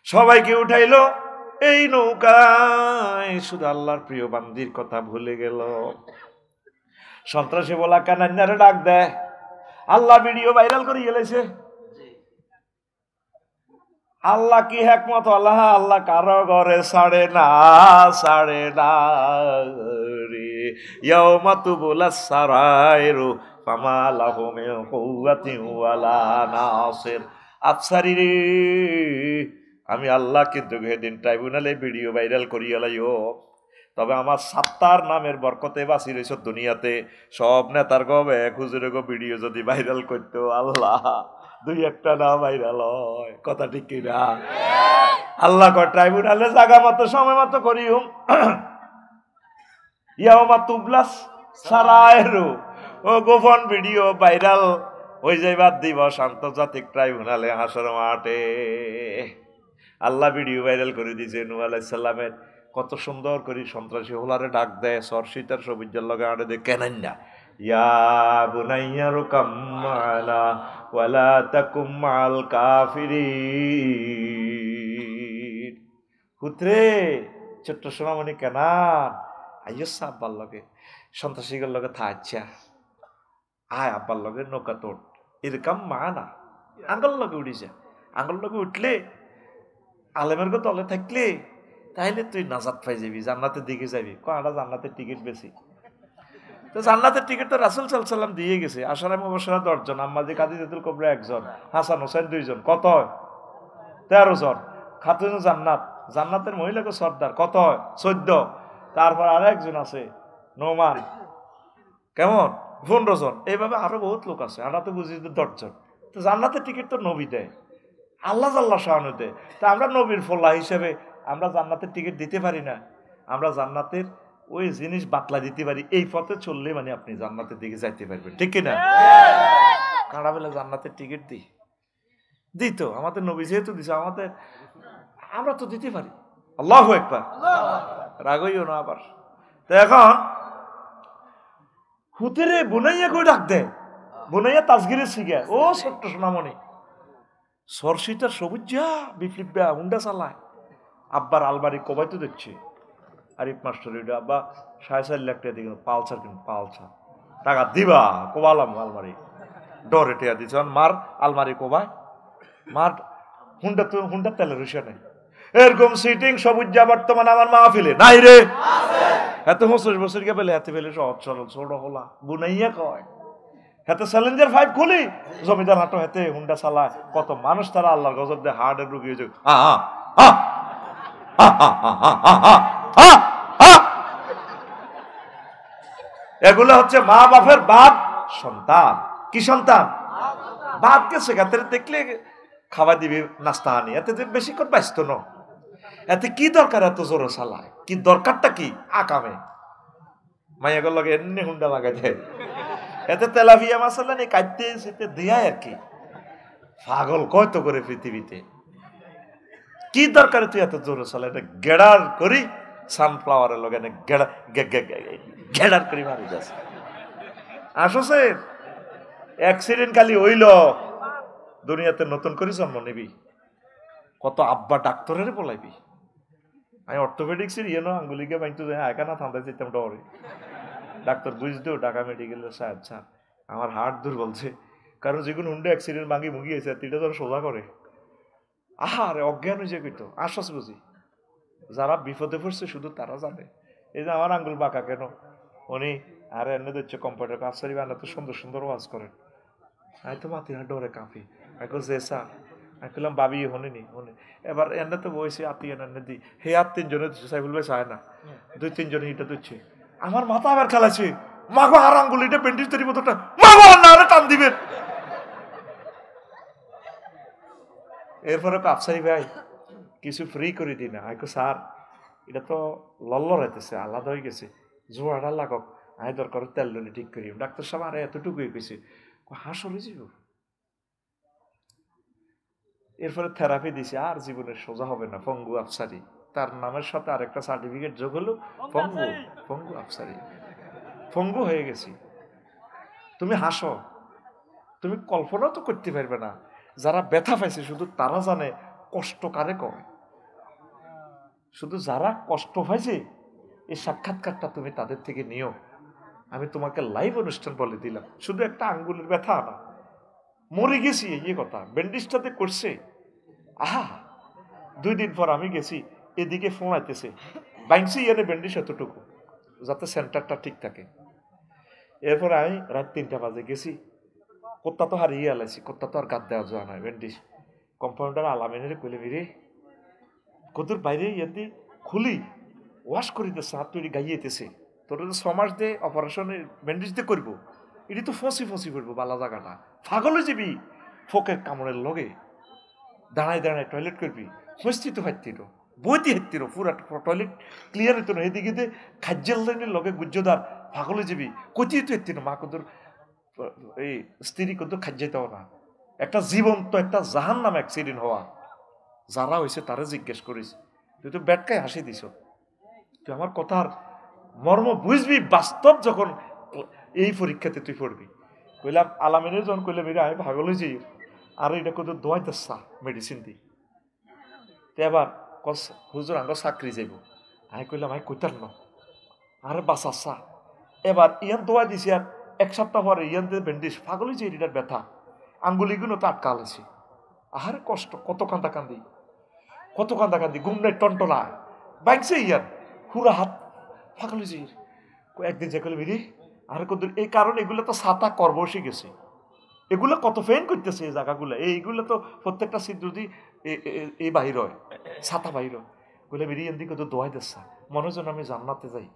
সবাইকে উঠাইলো এই নৌকায়, শুধু আল্লাহর প্রিয় বান্দির কথা ভুলে গেল। সন্ত্রাসী বলা কানান্যারে ডাক দেয়, আল্লাহ ভিডিও ভাইরাল করে গেলেছে। আল্লাহ কি হেকমত, আল্লাহ আল্লাহ কারো ঘরে ছাড়ে না রে। ইয়াউমা তুবুলাস সারাইরু ফামা লাহু মিন কুওয়াতিন ওয়ালা নাসির। আফসারি রে, আমি আল্লাহ কিন্তু সেদিন ট্রাইব্যুনালে ভিডিও ভাইরাল করিয়া লাইও, তবে আমার সাত্তার নামের বরকতে বাঁচি রয়েছ দুনিয়াতে। সব নেতার গো এক হুজুরে গো ভিডিও যদি ভাইরাল করতো, আল্লাহ দুই একটা না ভাইরাল হয়, কথা ঠিক কিনা? আল্লাহ কয় ট্রাইব্যুনালে জায়গা মতো সময় মতো করিও। ইয়াওমা তুবলাস সারাইরু, ও গোপন ভিডিও ভাইরাল হয়ে যাইবার দিবস আন্তর্জাতিক ট্রাইব্যুনালে হাসর মাঠে। আল্লাহ ভিডিও ভাইরাল করে দিয়েছে নূহ আলাইহিস সালামের। কত সুন্দর করে সন্ত্রাসী হোলারে ডাক দেয়, সরসিতার সবুজের লগে আড়ে দে কেনেন না, ইয়া বুনাইয়া রুকাম মা'ানা ওয়ালা তাকুম মা'আল কাফিরিন। পুত্রে, ছোট্ট সোনামণি কেনান, আইয়ো আব্বার লগে, সন্ত্রাসীদের লগে থাকছা, আয় আব্বার লগে নৌকা তোট, এরকম মা'ানা, আঙ্গল লগে উঠি যা। আঙ্গল লগে উঠলে, আলেমের গো তলে থাকলে, তাইলে তুই নাজাত পাই যাবি, জান্নাতের দিকে যাবি। কয়টা জান্নাতের টিকিট বেশি, তো জান্নাতের টিকিট তো রাসূল সাল্লাল্লাহু আলাইহি ওয়াসাল্লাম দিয়ে গেছে। আশারায়ে মুবাশশিরা 10 জন, আম্মাজি খাদিজাতুল কুবরা 1 জন, হাসান হোসেন 2 জন, কত হয়? 13 জন। খাতুন জান্নাত, জান্নাতের মহিলাকে সর্দার, কত হয়? 14। তারপর আরেকজন আছে নোমান, কেমন? 15 জন। এইভাবে আরো বহুত লোক আছে, আমরা তো বুঝি 10 জন। তো জান্নাতের টিকিট তো নবী দেয়, আল্লাহ জাল্লা শাহানু দেয়। তা আমরা নবীর ফল্লা হিসেবে আমরা জান্নাতের টিকিট দিতে পারি না? আমরা জান্নাতের ওই জিনিস বাতলা দিতে পারি, এই পথে চললে মানে আপনি জান্নাতের দিকে যাইতে পারবেন, ঠিক কিনা? কারা বেলা জান্নাতের টিকিট দিই তো আমাদের নবী যেহেতু দিছে, আমাদের আমরা তো দিতে পারি। আল্লাহু আকবার, রাগইও না আবার। তো এখন হুতেরে বুনাইয়া কই ডাক দেয়, বুনাইয়া তাজগিরে শিখে, ও ছোট্ট সোনামণি, সরসিটার সবুজ যা বিপ্লিপ হুন্ডা চালায়, আব্বার আলমারি কবাই তো দেখছে, আরিফ মাস্টার আব্বা 4.5 লাখ টাকা দিয়ে পালসার কিনুন, পালসার টাকা দিবা কোবালাম আলমারি ডরে টেয়া দিচ্ছে, মার আলমারি কোবায়, মার হুন্ডা তো হুন্ডার তেলের রুষা নেই। এরকম সিটিং সবুজ যা বর্তমানে আমার মাহফিলে নাই রে, এত 25 বছর কে পেলে হাতে পেলে সহজ সরল ছোট হলা বুনাইয়া কয়, হাতে চ্যালেঞ্জার 5 খুলি, জমিদার হাটো হাতে হুন্ডা চালায়, কত মানুষ তারা আল্লাহর গজব দিয়ে হার্টের রুগী হয়ে যায়। এগুলো হচ্ছে মা বাপের বাপ সন্তান। কি সন্তান? বাপকে শেখাতে দেখলে খাওয়া দিবি নাস্তা আনি, এতে বেশিক্ষণ ব্যস্ত ন, এতে কি দরকার এত জোরে চালায়, কি দরকারটা কি? আকামে মাইয়াগুলো লাগে এমনি হুন্ডা লাগাই দেয়, এতে তেলাপিয়া মাসালা নেই কাটতে সেতে দেয় আর কি। পাগল কয় তো করে পৃথিবীতে, কি দরকার তুই এত জোরে চালা? এটা গেড়ার করি সানফ্লাওয়ারের লগে গেড়ার করি মারি যাচ্ছে। আসছে অ্যাক্সিডেন্ট খালি হইল, দুনিয়াতে নতুন করে জন্ম নিবি, কত আব্বা ডাক্তারের বলাইবি। আমি অর্থোপেডিক্সের ইয়ে না আঙ্গুলিকে বাইতে একা না থামতে যেতাম ডরে, ডাক্তার বুঝতো ঢাকা মেডিকেলের সাহেব স্যার আমার হার্ট দুর্বলছে, কারণ যেগুলো হুন্ডে অ্যাক্সিডেন্ট ভাঙি মুগি হয়েছে তিনটা ধর সোজা করে, আরে অজ্ঞান হয়েছে কইতো। আশ্বাস বুঝি যারা বিপদে পড়ছে শুধু তারা জানে। এই যে আমার আঙ্গুল বাঁকা কেন, উনি আরে এনে দিচ্ছে কম্পিউটার কাজ করি, এত সুন্দর সুন্দর ওয়াজ করেন, আমি তো মাতি না ডরে কাঁপি। আমি যে স্যার, আমি বললাম ভাবি হনিনি হনি, এবার এনে তো বসে আত্মীয় এনে দিই, হে আর 3 জনে দিচ্ছে, সাইফুল ভাই চায় না, 2-3 জনে হিটা দিচ্ছে, আমার মাথা আবার খেলাছে, মাগো আর আঙ্গুল এটা ব্যান্ডেজ তৈরি মতো মাগো না টান দিবেন। এরপরে আফসারি ভাই কিছু ফ্রি করে দিই না, আইকো স্যার এটা তো লল্ল রাইতেছে, আলাদা হয়ে গেছে, জোয়াটা লাগাক, আয় দরকার তেল ললি ঠিক করি। ডাক্তার সাহেব আরে এতটুকুই কইছে, হাসর যাব। এরপরে থেরাপি দিছে, আর জীবনের সোজা হবে না, পঙ্গু আফসারি। তার নামের সাথে আরেকটা সার্টিফিকেট যোগ হলো, পঙ্গু, পঙ্গু আফসারি, পঙ্গু হয়ে গেছি। তুমি হাসো, তুমি কল্পনাও তো করতে পারবে না। যারা ব্যথা পাইছে শুধু তারা জানে কষ্ট কারে কয়। শুধু যারা কষ্ট পাইছে এই সাক্ষাৎকারটা তুমি তাদের থেকে নিও। আমি তোমাকে লাইভ অনুষ্ঠান বলে দিলাম, শুধু একটা আঙ্গুলের ব্যথা না, মরে গেছি এই কথা ব্যান্ডেজটাতে করছে। আহা, 2 দিন পর আমি গেছি, এদিকে ফোন আইতেছে, বাইনছি এনে ব্যান্ডেজ এতটুকু যাতে সেন্টারটা ঠিক থাকে। এরপর আমি রাত 3টা বাজে গেছি, কোত্তা তো হারিয়ে আলাইছি, কোত্তা তো আর গাদ দেওয়া যাওয়া নয়। ব্যান্ডেজ কম্পাউন্ডার আলামিনের কইলে মেরে কদুর বাইরে ইয়াদি খুলি ওয়াশ করিতেছে, হাত তৈরি গাইয়েতেছে, তোর 6 মাস দিয়ে অপারেশনের ব্যান্ডেজ দিয়ে করবো, এটি তো ফসি ফসি করবো বালা জায়গাটা, ফাগলে যাবি ফোকের কামড়ের লগে দাঁড়ায় দাঁড়ায় টয়লেট করবি, হস্তি তো হাঁটতির বইতে হাঁটতির পুরা টয়লেট ক্লিয়ার হইতো না, এদিকে দিয়ে খাজ্জাল লাইনের লগে গুজ্জদার ফাগলে যাবি কচিয়ে তো হাঁটতি না। মা কদুর এই স্ত্রী কদুর খাজ্জাইতেও না। একটা জীবন্ত একটা জাহান নাম অ্যাক্সিডেন্ট হওয়া, যারা হয়েছে তারা জিজ্ঞেস করিস, তুই তো ব্যাটকায় হাসি দিস, তুই আমার কথার মর্ম বুঝবি বাস্তব যখন এই পরীক্ষাতে তুই পড়বি। কইলাম আলামিনের যখন কইলে মেরে আমি ভাগল হয়েছি, আর এটা কত দোয়াই দাসা মেডিসিন দিই। তো এবার কস হুজুর আঙ্গ চাকরি যাইব, আমি কইলাম আমি কইতার ন আরে বাঁচাচ্ছা। এবার ইয়ান দোয়া দিছি, আর 1 সপ্তাহ পরে ইয়ান দিয়ে ব্যান্ডেজ, পাগল হয়েছে এটার ব্যথা, আঙ্গুলিগুলো তো আটকা আলেছি। আহারে কষ্ট, কত কান্দা কান্দি, কত কান্দা কান্দি, ঘুম নাই টনটনা বাইকছে ইয়ান পুরা হাত পাগল হয়েছে। একদিন যে কইলে মেরি আর কত, এই কারণে এগুলো তো ছাতা কর বসে গেছে, এগুলো কত ফেন করতেছে এই জায়গাগুলো, এইগুলো তো প্রত্যেকটা ছিদ্র দিয়ে এই বাহির হয়, ছাতা বাহির হয়। বলে বেরিয়ে এদিকে তো দোয়াই দিচ্ছা, মনোজন আমি জান্নাতে যাই,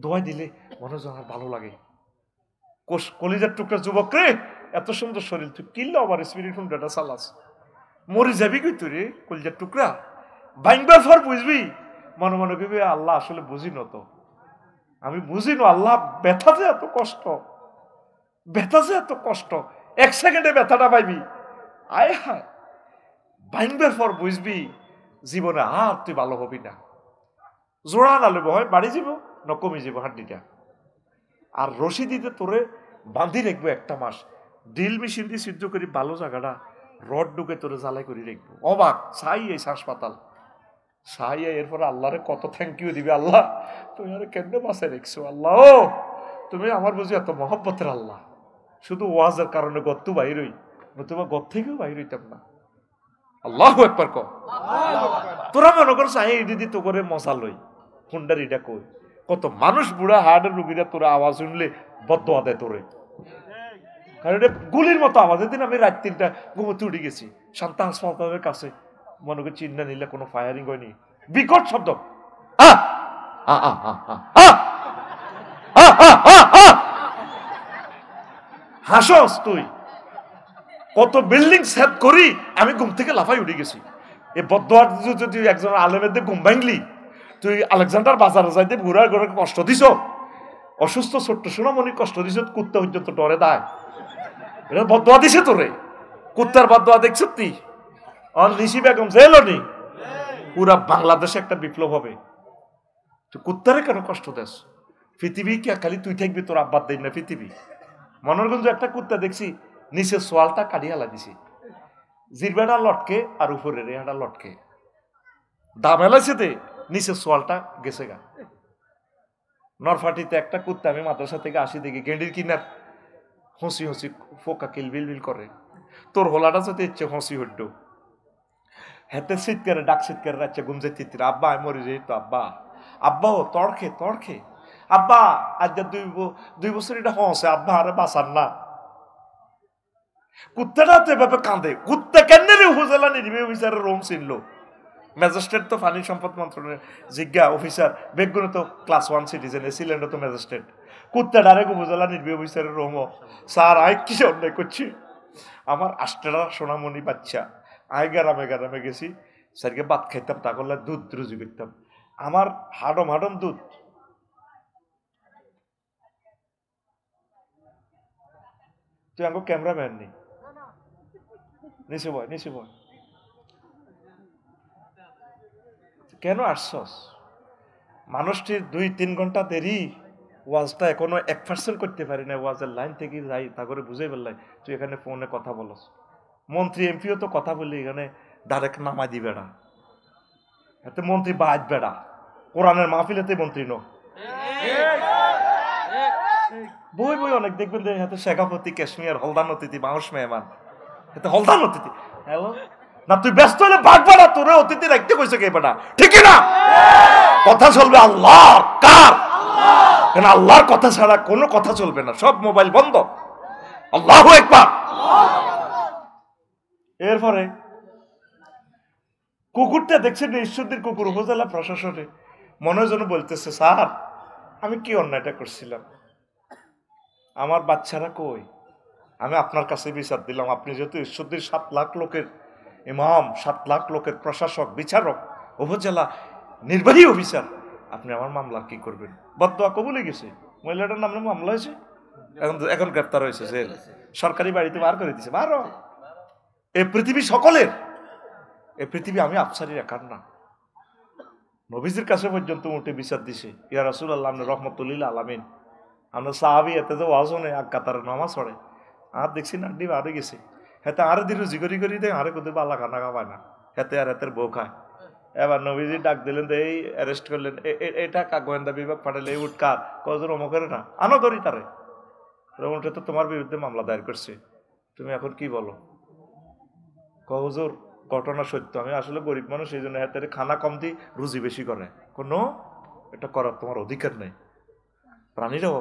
দোয়াই দিলে মনোজন আর ভালো লাগে। কলিজার টুকরা যুবক রে, এত সুন্দর শরীর, তুই কিনলো আমার স্পিরিট হুন্ডাটা চালাস, মরে যাবি কই তুই রে কলিজার টুকরা, ভাঙবার পর বুঝবি। মনে মনে কবি আল্লাহ আসলে বুঝি না তো, আমি বুঝি না আল্লাহ ব্যথা যে এত কষ্ট, ব্যথা যে এত কষ্ট, 1 সেকেন্ডে ব্যথাটা পাইবি। আয় হায়, ভাঙবার পর বুঝবি জীবনে আর তুই ভালো হবি না। জোড়া না লইব, হয় বাড়ি যাব না কমে যাব হাড্ডিটা, আর রশি দিতে তোরে বাঁধি রাখবো 1টা মাস, ড্রিল মেশিন দিয়ে সিদ্ধ করি ভালো জায়গাটা, রড ঢুকে তোরে জ্বালাই করে রাখবো। অবাক সাই এই হাসপাতাল সাই, এরপরে আল্লাহরে কত থ্যাংক ইউ দিবি, আল্লাহ তুমি আর কেমনে বাঁচাই রেখছো, আল্লাহ ও তুমি আমার বুঝি এত মহব্বতের আল্লাহ। শুধু ওয়াজের কারণে গত্তু বাইর হই, নতুবা গত থেকেও বাইর হইতাম না। আল্লাহু আকবার ক। তোরা মনে করছ আই দিদি তো করে মশা লই, হুন্ডার এটা কই, কত মানুষ বুড়া হার্টের রুগীরা তোরা আওয়াজ শুনলে বদদোয়া দেয় তোরে, কারণ এটা গুলির মতো আওয়াজ। এদিন আমি রাত 3টা ঘুমোতে উঠে গেছি, শান্তা হাসপাতালের কাছে, মনে করি চিন্তা নিলে কোনো ফায়ারিং হয়নি, বিকট শব্দ, হাসস তুই, কত বিল্ডিং সেট করি আমি ঘুম থেকে লাফাই উঠে গেছি। এ বদদোয়ার যদি একজন আলেমের ঘুম ভাঙলি, তুই আলেকজান্ডার বাজারে যাইতে বুড়া করে কষ্ট দিছ, অসুস্থ ছোট্ট সোনামণি কষ্ট দিছ, কুত্তা পর্যন্ত ডরে দায়, এটা বদদোয়া দিছে তোরে, কুত্তার বদদোয়া দেখছ তুই। আর নিশি বেগম জেলনি, পুরা বাংলাদেশে একটা বিপ্লব হবে, তুই কুত্তারে কেন কষ্ট দেস? পৃথিবী কে খালি তুই থাকবি, তোর আব্বার দেয় না পৃথিবী। মনোরগঞ্জ একটা কুত্তা দেখছি, নিচের সোয়ালটা কাটিয়ে হালা দিছি, জিরবেটা লটকে আর উপরে রেহাটা লটকে, দাম এলাইছে দে, নিচের সোয়ালটা গেছে গা। নরফাটিতে একটা কুত্তা আমি মাদ্রাসা থেকে আসি দেখি, গেন্ডির কিনার হসি হসি ফোকা কিলবিল বিল করে, তোর হোলাটা যাতে ইচ্ছে হসি হড্ড, হেতে শীতকারে ডাক শীতকারে রাখছে ঘুমছে তিতির, আব্বা আমি মরি যাই তো আব্বা, আব্বা ও তড়খে আব্বা, আজ 2 বছর এটা হসে আব্বা আরে বাঁচান না। কুত্তাটা তো এভাবে কাঁদে, কুত্তা কেন রে উপজেলা নির্বাহী অফিসারের রুম ছিল, ম্যাজিস্ট্রেট তো পানি সম্পদ মন্ত্রণালয়ের জিজ্ঞা অফিসার, বেগুনে তো ক্লাস 1 সিটিজেন, এসিল্যান্ড তো ম্যাজিস্ট্রেট, কুত্তা ডাইরেক্ট উপজেলা নির্বাহী অফিসারের রুমও, স্যার আয় কি অন্যায় করছি, আমার 8টা সোনামণি বাচ্চা, আয় গ্রামে গেছি, স্যারকে ভাত খাইতাম, তা করলে দুধ রুজি করতাম, আমার হাডম দুধ, তুই আমাকে ক্যামেরাম্যান নি, নিচে বয়, নিচে বয়। কেন আসছস? মানুষটির 2-3 ঘন্টা দেরি, ওয়াজটা এখনো 1% করতে পারি না, ওয়াজের লাইন থেকে যাই তা করে বুঝে ফেললাই তুই এখানে ফোনে কথা বলস। মন্ত্রী এমপিও তো কথা বলি এখানে ডাইরেক্ট নামাই দিবে না, এতে মন্ত্রী বাদ বেড়া, কোরআনের মাহফিলেতে মন্ত্রী নো বই বই অনেক দেখবেন যে হাতে শেখাপতি, কাশ্মীর, হলদান অতিথি, বাউস মেহমান, হাতে হলদান অতিথি। হ্যালো না, তুই ব্যস্ত হলে ভাগ বেড়া, তোরে অতিথি রাখতে কইছে কে বেটা, ঠিক না? কথা চলবে আল্লাহ কার? কেন আল্লাহর কথা ছাড়া কোনো কথা চলবে না, সব মোবাইল বন্ধ। আল্লাহু আকবার। এরপরে কুকুরটা দেখছেন ঈশ্বরদীর কুকুর, উপজেলা প্রশাসনে মনে যেন বলতেছে, স্যার আমি কি অন্যায়টা করছিলাম, আমার বাচ্চারা কই, আমি আপনার কাছে বিচার দিলাম। আপনি যেহেতু ঈশ্বরদীর 7 লাখ লোকের ইমাম, 7 লাখ লোকের প্রশাসক, বিচারক, উপজেলা নির্বাহী অফিসার, আপনি আমার মামলা কি করবেন? বদদোয়া কবুলে গেছে, মহিলাটার নামে মামলা হয়েছে, এখন গ্রেপ্তার হয়েছে, জেল, সরকারি বাড়িতে বার করে দিছে। বারো, এই পৃথিবী সকলের, এই পৃথিবী আমি আফসারির একার না। নবীজির কাছে পর্যন্ত উঠে বিচার দিছে, ইয়া রাসূলুল্লাহ আপনি রহমতুল্লিল আলামিন, আমরা সাহাবি এতে তো ওয়াজ হয় এক কাতার নামাজ পড়ে, আর দেখছি না ডিম আরে গেছে, হেতে আরে দিল জিগরি করি দেয়, আরে কোথায় বালা খানা খাওয়ায় না, হেতে আর হেতের বউ খায়। এবার নবীজি ডাক দিলেন, এই অ্যারেস্ট করলেন, এটা গোয়েন্দা বিভাগ পাঠালে, এই উঠকার কজন অমুকের না, আনো ধরি তারে, উঠে তো তোমার বিরুদ্ধে মামলা দায়ের করছে, তুমি এখন কি বলো? হুজুর ঘটনা সত্য, আমি আসলে গরিব মানুষ, এই জন্য হাতে খানা কম দিই, রুজি বেশি করে, কোনো এটা করার তোমার অধিকার নেই। প্রাণীরাও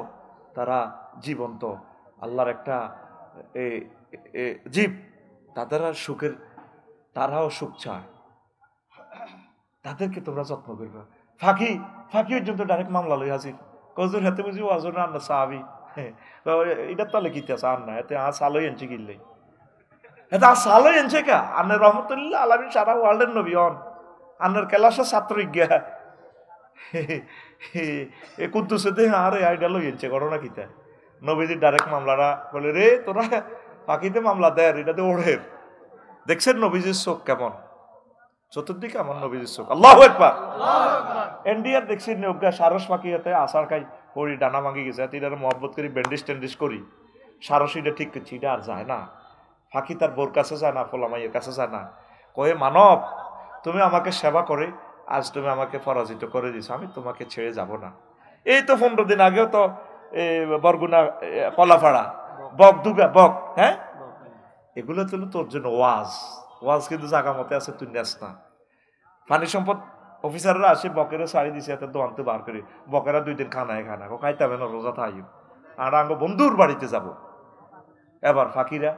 তারা জীবন্ত, আল্লাহর একটা জীব, তাদের সুখের, তারাও সুখ চায়, তাদেরকে তোমরা যত্ন করবে। ফাঁকি পর্যন্ত ডাইরেক্ট মামলা লই হাজির, কজুর হাতে বুঝি ওয়াজন আন্না সাহাবি, এটা তাহলে কিতে আছে আর না, এতে সালোই এনছে কিনলে, এটা সালোই এনছে কা আন্নের রহমতুল্লাহ আলামিন সারা ওয়ার্ল্ডের নবী হন, আন্নের কেলাসা ছাত্র গিয়া এ কুদ্দুসে দে আরে আইডা লই এনছে, ঘটনা কিতা? নবীজির ডাইরেক্ট মামলারা বলে, রে তোরা ফাঁকিতে মামলা দেয়, এটাতে ওড়ের। দেখছেন নবীজির চোখ কেমন, চতুর্দিকে আমার নবীজির চোখ। আল্লাহু আকবার। এনডিআর দেখছি নৌকা সারস ফাঁকি হাতে আসার খাই পড়ি, ডানা ভাঙি গেছে, এটার মহব্বত করি, ব্যান্ডিস ট্যান্ডিস করি, সারসিটা ঠিক করছি, এটা আর যায় না। ফাঁকি তার বোর কাছে যায় না, ফোলামাইয়ের কাছে যায় না, কয়ে মানব তুমি আমাকে সেবা করে আজ তুমি আমাকে পরাজিত করে দিছো, আমি তোমাকে ছেড়ে যাব না। এই তো 15 দিন আগেও তো বরগুনা, কলাপাড়া, বক দুগা বক, হ্যাঁ, এগুলো তো তোর জন্য ওয়াজ কিন্তু জাগা মতে আছে, তুই নেস না। পানি সম্পদ অফিসাররা আসে, বকেরা শাড়ি দিছে, এত দোয়ান্তে বার করি, বকেরা 2 দিন খানায় খানা খাইতে হবে না, রোজা থাই, আর আঙ্গ বন্ধুর বাড়িতে যাব। এবার ফাঁকিরা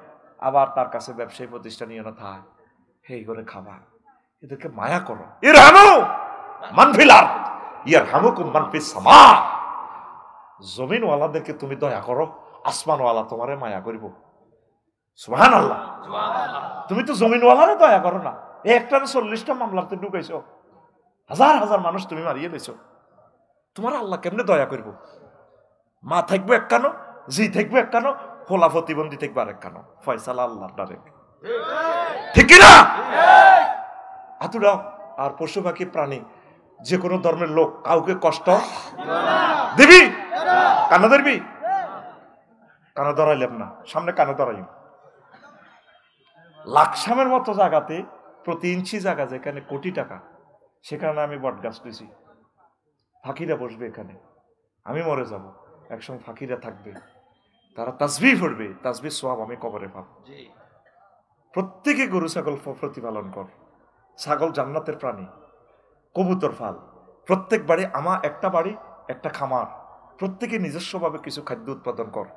আবার তার কাছে ব্যবসায়ী প্রতিষ্ঠান নিয়ে না থাক, হেই করে খাবা, এদেরকে মায়া করো। ইরহামু মান ফিল আরদ ইয়ারহামুকুম মান ফিস সামা, জমিনওয়ালাদেরকে তুমি দয়া করো, আসমানওয়ালা তোমারে মায়া করিব। সুবহানাল্লাহ। তুমি তো জমিনওয়ালারে দয়া করো না, একটার 40টা মামলাতে ঢুকাইছো, হাজার হাজার মানুষ তুমি মারিয়ে দিয়েছো, তোমার আল্লাহ কেমনে দয়া করবো? মা থাকবে এক কানো, জি থাকবে এক কানো, খোলা প্রতিবন্ধী থাকবে আর এক কানো, ফয়সালা আল্লাহর ডাইরেক্ট, ঠিক না? আতুরাও আর পশু পাখি প্রাণী যে কোনো ধর্মের লোক কাউকে কষ্ট দিবি? কানা ধরবি? কানা ধরাইলাম না, সামনে কানা ধরাই। লাকসামের মতো জায়গাতে প্রতি ইঞ্চি জায়গা যেখানে কোটি টাকা, সেখানে আমি বট গাছ পেয়েছি, ফাঁকিরা বসবে এখানে, আমি মরে যাব, একসঙ্গে ফাঁকিরা থাকবে, তারা তাসবিহ পড়বে, তাসবিহ সওয়াব আমি কবরে পাব। প্রত্যেকে গরু ছাগল প্রতিপালন কর, ছাগল জান্নাতের প্রাণী, কবুতর ফাল, প্রত্যেক বাড়ি একটা বাড়ি একটা খামার, প্রত্যেকে নিজস্বভাবে কিছু খাদ্য উৎপাদন কর।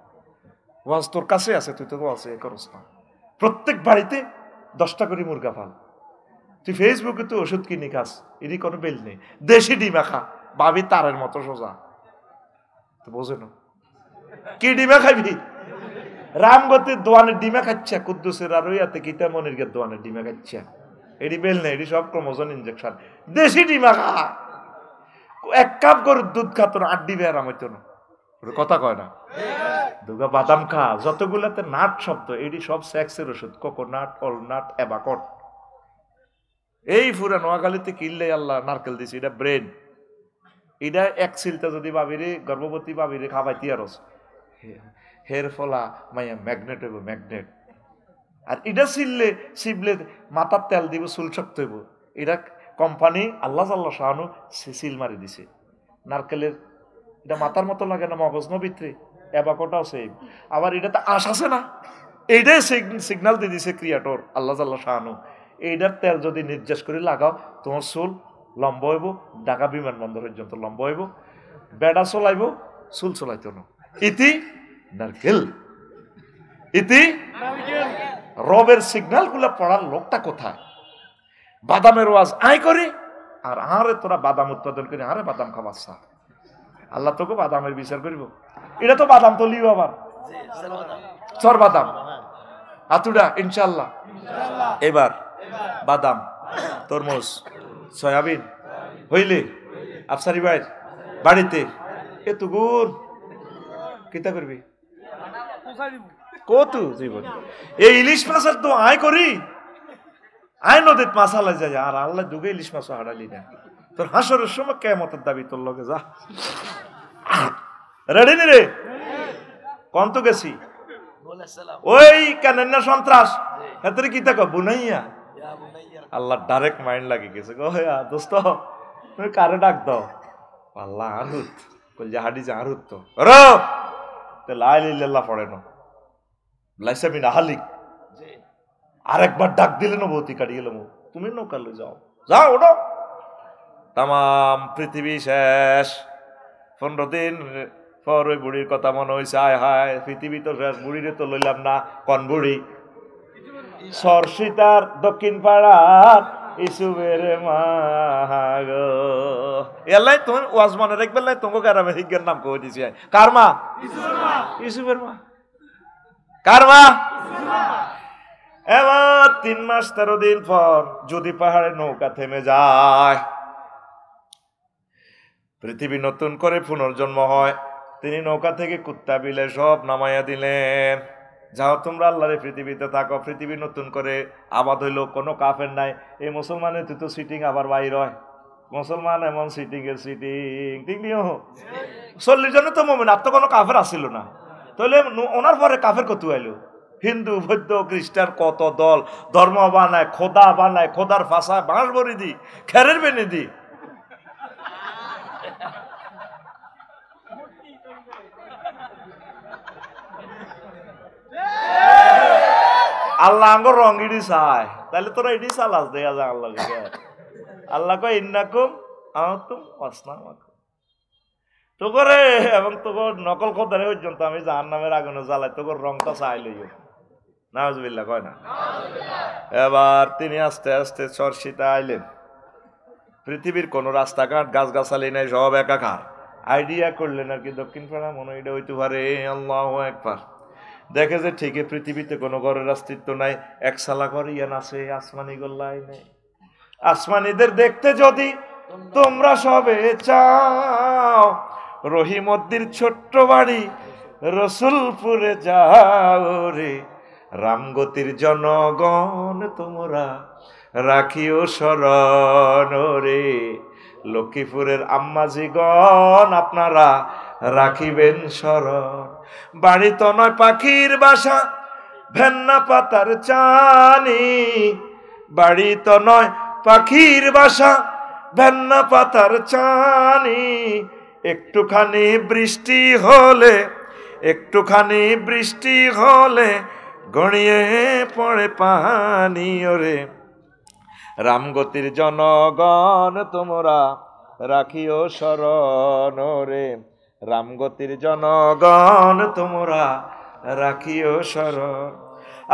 ওয়াজ তোর কাছে আছে, তুই তো আছে করস না। প্রত্যেক বাড়িতে 10টা করে মুরগা ফাল, তুই ফেসবুকে তুই ওষুধ কিনে খাস, এরই কোনো বেল নেই, দেশি ডিমা খা, ভাবি তারের মতো সোজা, তো বোঝে না কি ডিমা খাবি? রামগতির দোয়ানের ডিমা খাচ্ছে, কুদ্দুসের আর ওইয়াতে গীতামনির দোয়ানের ডিমা খাচ্ছে, এটি বেল নেই, এটি সব ক্রোমোজোম ইনজেকশন, দেশি ডিমা খা। 1 কাপ গরুর দুধ খাতো না, 8 ডিমে আরাম হইতো না, কথা কয় না? দুগা বাদাম খা, যতগুলাতে নাট শব্দ এটি সব সেক্সের ওষুধ, কোকোনাট, অলনাট, অ্যাবাকট। এই পুরা নোয়াখালীতে কিনলে আল্লাহ নারকেল দিছে, এটা ব্রেড। এটা এক সিলটা যদি বাবিরে, গর্ভবতী বাবিরে খাবাইতি আরস, হের ফলা মাইয়া ম্যাগনেট হইব, ম্যাগনেট। আর এটা শিবলে মাথার তেল দিব, চুল শক্ত হইব। এটা কোম্পানি আল্লাহ আল্লাহ শাহানু সিল মারি দিছে। নারকেলের এটা মাথার মতো লাগে না, মগজ নবিত্রে, অ্যাবাকটাও সেম। আবার এটাতে আশ আছে না, এইটাই সিগন্যাল দিয়ে দিছে ক্রিয়েটর আল্লাহ আল্লাহ শাহানু। এইটার তেল যদি নির্যাস করে লাগাও, তোমার চুল লম্বা হইব, ঢাকা বিমানবন্দর পর্যন্ত লম্বা হইব, বেড়া চলাইব, চুল চলাইত না। ইতি নারকেল, ইতি রবের সিগন্যাল গুলা পড়ার লোকটা কোথায়? বাদামের ওয়াজ আয় করে, আর আরে তোরা বাদাম উৎপাদন করে আরে বাদাম খাবাচ্ছা। আল্লাহ তোকে বাদামের বিচার করিব? এটা তো বাদাম তো লিও আবার চর বাদাম আতুডা ইনশাল্লাহ। এবার বাদাম, তরমুজ, সয়াবিন হইলে আফসারি ভাই বাড়িতে এত গুণ কিতা করবি কত জীবন। এই ইলিশ মাছের তো আয় করি, আয় নদীত মাছ হালাই যায়, আর আল্লাহ দুগে ইলিশ মাছ হারালি না। তোর হাসরের সময় কেমতের দাবি তোর লগে যা। রেডি নি রে? কন্ত গেছি ওই কেন সন্ত্রাস হেতরে কি থাকো বুনাইয়া, আল্লাহ ডাইরেক্ট মাইন্ড লাগি গেছে গো। দোস্ত তুমি কারে ডাক দাও? আল্লাহ আরুত কল হাডি যে আরুত তো রো তে লাইল্লাহ পড়ে না লাইসামিন আহালিক। আরেকবার ডাক দিলে না বৌতি কাটি গেল, তুমি নৌকা লই যাও, যাও ওঠো। তাম পৃথিবী শেষ। 15 দিন পর ওই বুড়ির কথা মনে হয়েছে, আয় হায় পৃথিবী তো শেষ, বুড়িরে তো লইলাম না। কন বুড়ি? সরসিতার দক্ষিণ পাড়ার ইসুবের মা গো। এলাই তুমি ওয়াজ মনে রাখবে লাই, তোমাকে গ্রামে হিজ্ঞের নাম কই দিছি। কার মা? ইসুবের মা। কার মা? এবার 3 মাস 13 দিন পর যদি পাহাড়ে নৌকা থেমে যায়, পৃথিবী নতুন করে পুনর্জন্ম হয়। তিনি নৌকা থেকে কুত্তা বিলে সব নামাইয়া দিলেন, যাও তোমরা আল্লাহরে পৃথিবীতে থাকো। পৃথিবী নতুন করে আবাদ হইল, কোনো কাফের নাই। এই মুসলমানের তুই তো সিটিং আবার বাইর হয়, মুসলমান এমন সিটিং এর সিটিং ঠিক নিও। 40 জনে তো মুমিন, আর তো কোনো কাফের আসিল না। তাহলে ওনার পরে কাফের কত আইলো? হিন্দু, বৌদ্ধ, খ্রিস্টান, কত দল ধর্ম বানায়, খোদা বানায়, খোদার ফাঁসায় বাঁশ বড়ি দি, খেরের বেনে দি। আল্লাহ আঙ্গর রং ইডি চায়, তাহলে তোরা ইডি চালাস দেখা যায় আল্লাহ। আল্লাহ কয় ইন্নাকুম আনতুম ওয়াসনামাকুম, তো করে এবং তোর নকল খোদারে পর্যন্ত আমি জাহান্নামের আগুনে জ্বালাই, তোর রংটা চাই লইও। নাউজুবিল্লাহ কয় না? এবার তিনি আস্তে আস্তে চর্চিতা আইলেন। পৃথিবীর কোন রাস্তাঘাট গাছগাছালি নাই, সব একাকার। আইডিয়া করলেন আর কি দক্ষিণ পাড়া মনে এটা হইতে পারে। আল্লাহু আকবার। দেখে যে ঠিকই পৃথিবীতে কোনো ঘরের অস্তিত্ব নাই, এক সালা ঘর ইয়ান আছে, আসমানি গোল্লাই নেই। আসমানিদের দেখতে যদি তোমরা সবে চাও, রহিমদ্দির ছোট্ট বাড়ি রসুলপুরে যাও রে। রামগতির জনগণ তোমরা রাখিও শরণ রে। লক্ষ্মীপুরের আম্মাজিগণ আপনারা রাখিবেন শরণ। বাড়ি তো নয় পাখির বাসা, ভেন্না পাতার চানি। বাড়ি তো নয় পাখির বাসা, ভেন্না পাতার চানি। একটুখানি বৃষ্টি হলে, একটুখানি বৃষ্টি হলে গড়িয়ে পড়ে পানি ওরে। রামগতির জনগণ তোমরা রাখিও শরণ রে। রামগতির জনগণ তোমরা রাখিও শরণ।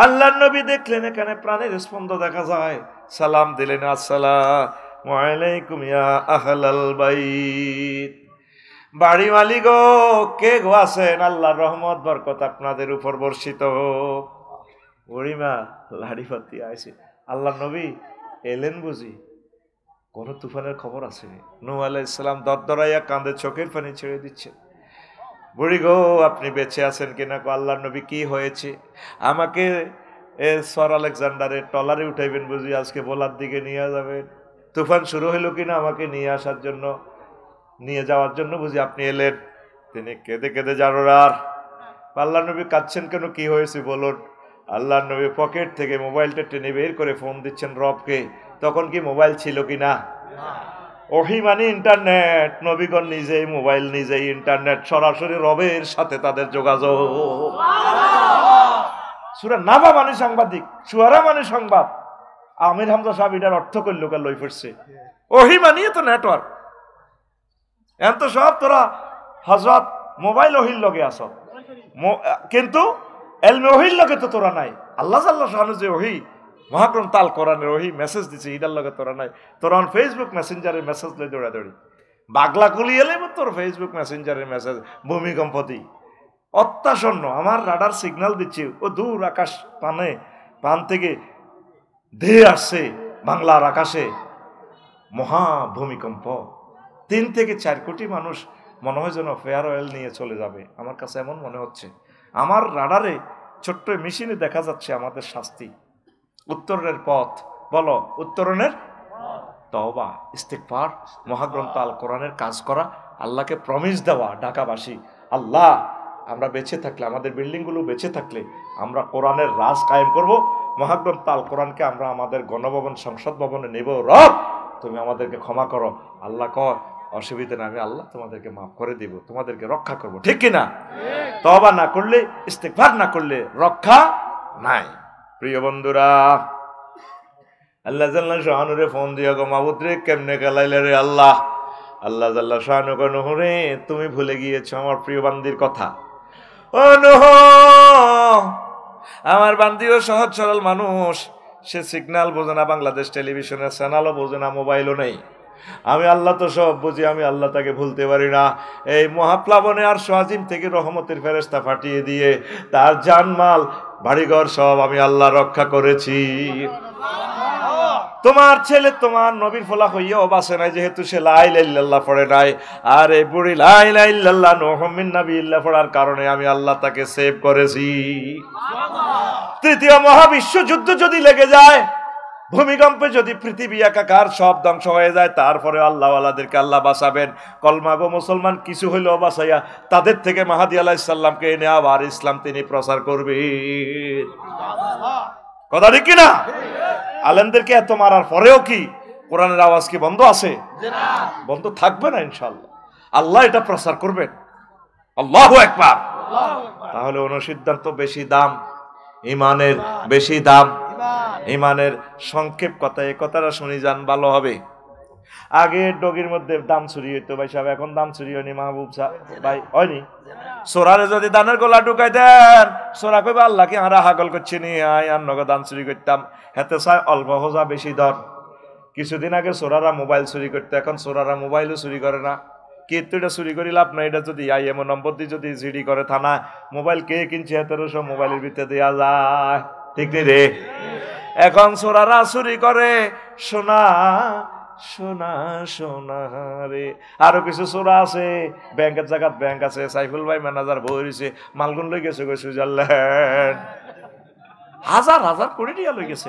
আল্লাহর নবী দেখলেন এখানে প্রাণের স্পন্দ দেখা যায়, সালাম দিলেন, আসসালামু আলাইকুম ইয়া আহলাল বাইত। বাড়ি মালিক কে গো আছেন? আল্লাহর রহমত বরকত আপনাদের উপর বর্ষিত হোক। বুড়িমা লাড়িপাতি আইছে। আল্লাহর নবী এলেন বুঝি? কোন তুফানের খবর আছে? নূহ আলাইহিস সালাম দরদরাইয়া কাঁদে, চোখের পানি ছেড়ে দিচ্ছে। বুড়ি গো আপনি বেঁচে আছেন কিনা? আল্লাহর নবী কি হয়েছে? আমাকে সর আলেকজান্ডারের টলারে উঠাইবেন বুঝি, আজকে ভোলার দিকে নিয়ে যাবেন। তুফান শুরু হইল কিনা আমাকে নিয়ে যাওয়ার জন্য বুঝি আপনি এলেন। তিনি কেঁদে কেঁদে জানোয়ার। আল্লাহ নবী কাঁদছেন কেন, কি হয়েছে বলুন? আল্লাহ নবী পকেট থেকে মোবাইলটা টেনে বের করে ফোন দিচ্ছেন রবকে। তখন কি মোবাইল ছিল কিনা? ওহি মানে ইন্টারনেট। নবীগণ নিজেই মোবাইল, নিজেই ইন্টারনেট, সরাসরি রবের সাথে তাদের যোগাযোগ। সূরা নাবা মানে সাংবাদিক, সুয়ারা মানে সংবাদ। আমির হামজা সাহেব এটার অর্থ করল কে লই পড়ছে। ওহি মানিয়ে তো নেটওয়ার্ক। এখন তো সব তোরা হযরত মোবাইল ওহির লগে আস, কিন্তু এলমে ওহির লগে তো তোরা নাই। আল্লাহ জাল্লাহ শানু যে ওহি মহাগ্রন্থ আল কোরআনের ওহি মেসেজ দিছে, এটার লগে তোরা নাই। তোরা ফেসবুক মেসেঞ্জারের মেসেজ লই দৌড়াদৌড়ি। বাগলা কুলি এলে তোর ফেসবুক মেসেঞ্জারের মেসেজ ভূমিকম্প দি অত্যাসন্ন। আমার রাডার সিগন্যাল দিচ্ছে, ও দূর আকাশ পান থেকে ধেয়ে আসছে বাংলার আকাশে মহা ভূমিকম্প। 3 থেকে 4 কোটি মানুষ মনে হয় যেন ফেয়ার অয়েল নিয়ে চলে যাবে। আমার কাছে এমন মনে হচ্ছে। আমার রাডারে ছোট্ট মেশিনে দেখা যাচ্ছে আমাদের শাস্তি, উত্তরণের পথ। বলো উত্তরণের তওবা, ইস্তিগফার, মহাগ্রন্থ আল কোরআনের কাজ করা, আল্লাহকে প্রমিস দেওয়া। ঢাকাবাসী, আল্লাহ আমরা বেঁচে থাকলে, আমাদের বিল্ডিংগুলো বেঁচে থাকলে আমরা কোরআনের রাজ কায়েম করব। মহাগ্রন্থ আল কোরআনকে আমরা আমাদের গণভবন, সংসদ ভবনে নেব। রব তুমি আমাদেরকে ক্ষমা করো। আল্লাহ কয় অসুবিধা না, আমি আল্লাহ তোমাদেরকে মাফ করে দিব, তোমাদেরকে রক্ষা করব। ঠিক কিনা? তওবা না করলে, ইস্তিগফার না করলে রক্ষা নাই। প্রিয় বন্ধুরা, আল্লাহ জাল্লা শানুরে ফোন দিয়া গো মাবুদ রে কেমনে গেলাইলে রে আল্লাহ। আল্লাহ জাল্লা শানু গো নূহ রে তুমি ভুলে গিয়েছো আমার প্রিয় বান্দির কথা। ও নূহ, আমার বান্দিও সহজ সরল মানুষ, সে সিগন্যাল বোঝে না, বাংলাদেশ টেলিভিশনের চ্যানেলও বোঝে না, মোবাইলও নেই। আমি আল্লাহ তো সব বুঝি, আমি আল্লাহ তাকে ভুলতে পারি না। এই মহাপ্লাবনে আর সোয়াজিম থেকে রহমতের ফেরেশতা পাঠিয়ে দিয়ে তার জানমাল বাড়িঘর সব আমি আল্লাহ রক্ষা করেছি। তোমার ছেলে তোমার নবীর ফলা হইয়াও বাঁচে নাই, যেহেতু সে লা ইলাহা ইল্লাল্লাহ পড়ে নাই। আর এই বুড়ি লা ইলাহা ইল্লাল্লাহ নূহ মিন নাবিয়্যিল্লাহ পড়ার কারণে আমি আল্লাহ তাকে সেভ করেছি। তৃতীয় মহাবিশ্ব যুদ্ধ যদি লেগে যায়, ভূমিকম্পে যদি পৃথিবী একাকার সব ধ্বংস হয়ে যায়, তারপরে আল্লাহওয়ালাদেরকে আল্লাহ বাঁচাবেন। কলমাগো মুসলমান কিছু হইলেও বাঁচাইয়া তাদের থেকে মাহাদি আলাইহিস সালামকে এনে আবার ইসলাম তিনি প্রচার করবেন। কথা ঠিক কিনা? আলেমদেরকে এত মারার পরেও কি কোরআনের আওয়াজ কি বন্ধ আছে? বন্ধ থাকবে না ইনশাআল্লাহ। আল্লাহ এটা প্রচার করবেন। আল্লাহু আকবার। তাহলে অনুসিদ্ধান্ত বেশি দাম, ইমানের বেশি দাম। ইমানের সংক্ষেপ কথা, এই কথাটা শুনি যান ভালো হবে। আগে ডগির মধ্যে দাম চুরি হইতো ভাই সাহেব, এখন দাম চুরি হয়নি মাহবুব ভাই, হয়নি? সোরারে যদি দানের গোলা ঢুকাই দেন, সোরা কইবা আল্লাহকে আমরা হাগল করছি নি, আয় আর নগদ দান চুরি করতাম। হেতে চাই অল্প হোজা বেশি দর। কিছুদিন আগে সোরারা মোবাইল চুরি করতো, এখন সোরারা মোবাইলও চুরি করে না। কিন্তু এটা চুরি করি লাভ নাই। এটা যদি আইএমও নম্বর দিয়ে যদি জিডি করে থানা, মোবাইল কে কিনছে হেতেরও সব মোবাইলের ভিতরে দেওয়া যায়। ঠিক নেই রে? এখন সোরারা চুরি করে সোনা সোনা সোনা রে। আরো কিছু চোরা আছে, ব্যাংকের জায়গাত ব্যাংক আছে, সাইফুল ভাই ম্যানেজার বই রয়েছে, মালগুন লই গেছে সুইজারল্যান্ড, হাজার হাজার কোটি টাকা লই গেছে।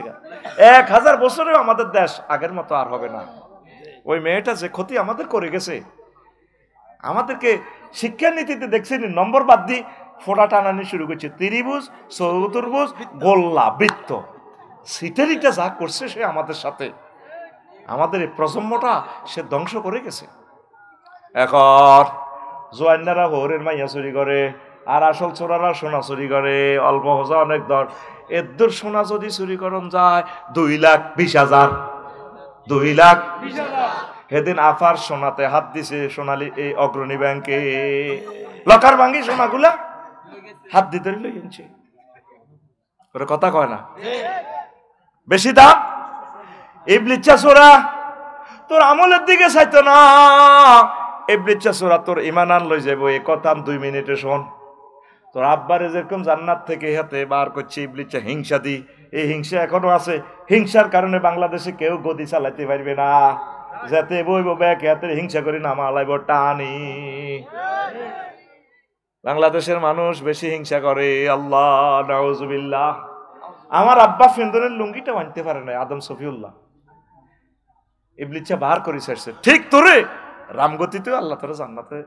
1000 বছরেও আমাদের দেশ আগের মতো আর হবে না। ওই মেয়েটা যে ক্ষতি আমাদের করে গেছে, আমাদেরকে শিক্ষা নীতিতে দেখছেন নম্বর বাদ দিয়ে ফোড়া টানানি শুরু করছে। ত্রিভুজ, চতুর্ভুজ, গোল্লা, বৃত্ত, সিটারিটা যা করছে সে আমাদের সাথে, আমাদের এই প্রজন্মটা সে ধ্বংস করে গেছে। এখন জোয়ান্নারা হরের মাইয়া চুরি করে, আর আসল চোরারা সোনা চুরি করে। অল্প হোজা অনেক দর। এর সোনা যদি চুরি করন যায় 2,20,000, 2,20,000। সেদিন আফার সোনাতে হাত দিছে সোনালী এই অগ্রণী ব্যাংকে, লকার ভাঙ্গি সোনাগুলা হাত দিতে লই আনছে। কথা কয় না? বেশি দাম। ইবলিচ্ছা চোরা তোর আমলের দিকে চাইতো না, ইবলিচ্ছা চোরা তোর ইমান আন লই যাবো। এই কথা 2 মিনিটে শোন। তোর আব্বারে যেরকম জান্নাত থেকে হাতে বার করছে ইবলিচ্ছা হিংসা দি, এই হিংসা এখনো আছে। হিংসার কারণে বাংলাদেশে কেউ গদি চালাইতে পারবে না। যাতে বইব ব্যাগ হাতে হিংসা করি না মালাইব টানি। বাংলাদেশের মানুষ বেশি হিংসা করে, আল্লাহ নাউজুবিল্লাহ। আমার আব্বা ফেন্দনের লুঙ্গিটা মানতে পারে না, আদম সফিউল্লাহ ইবলিচ্ছা বার করে ছাড়ছে, ঠিক তোরে রামগতিতেও আল্লাহ তোরে জান্নাতে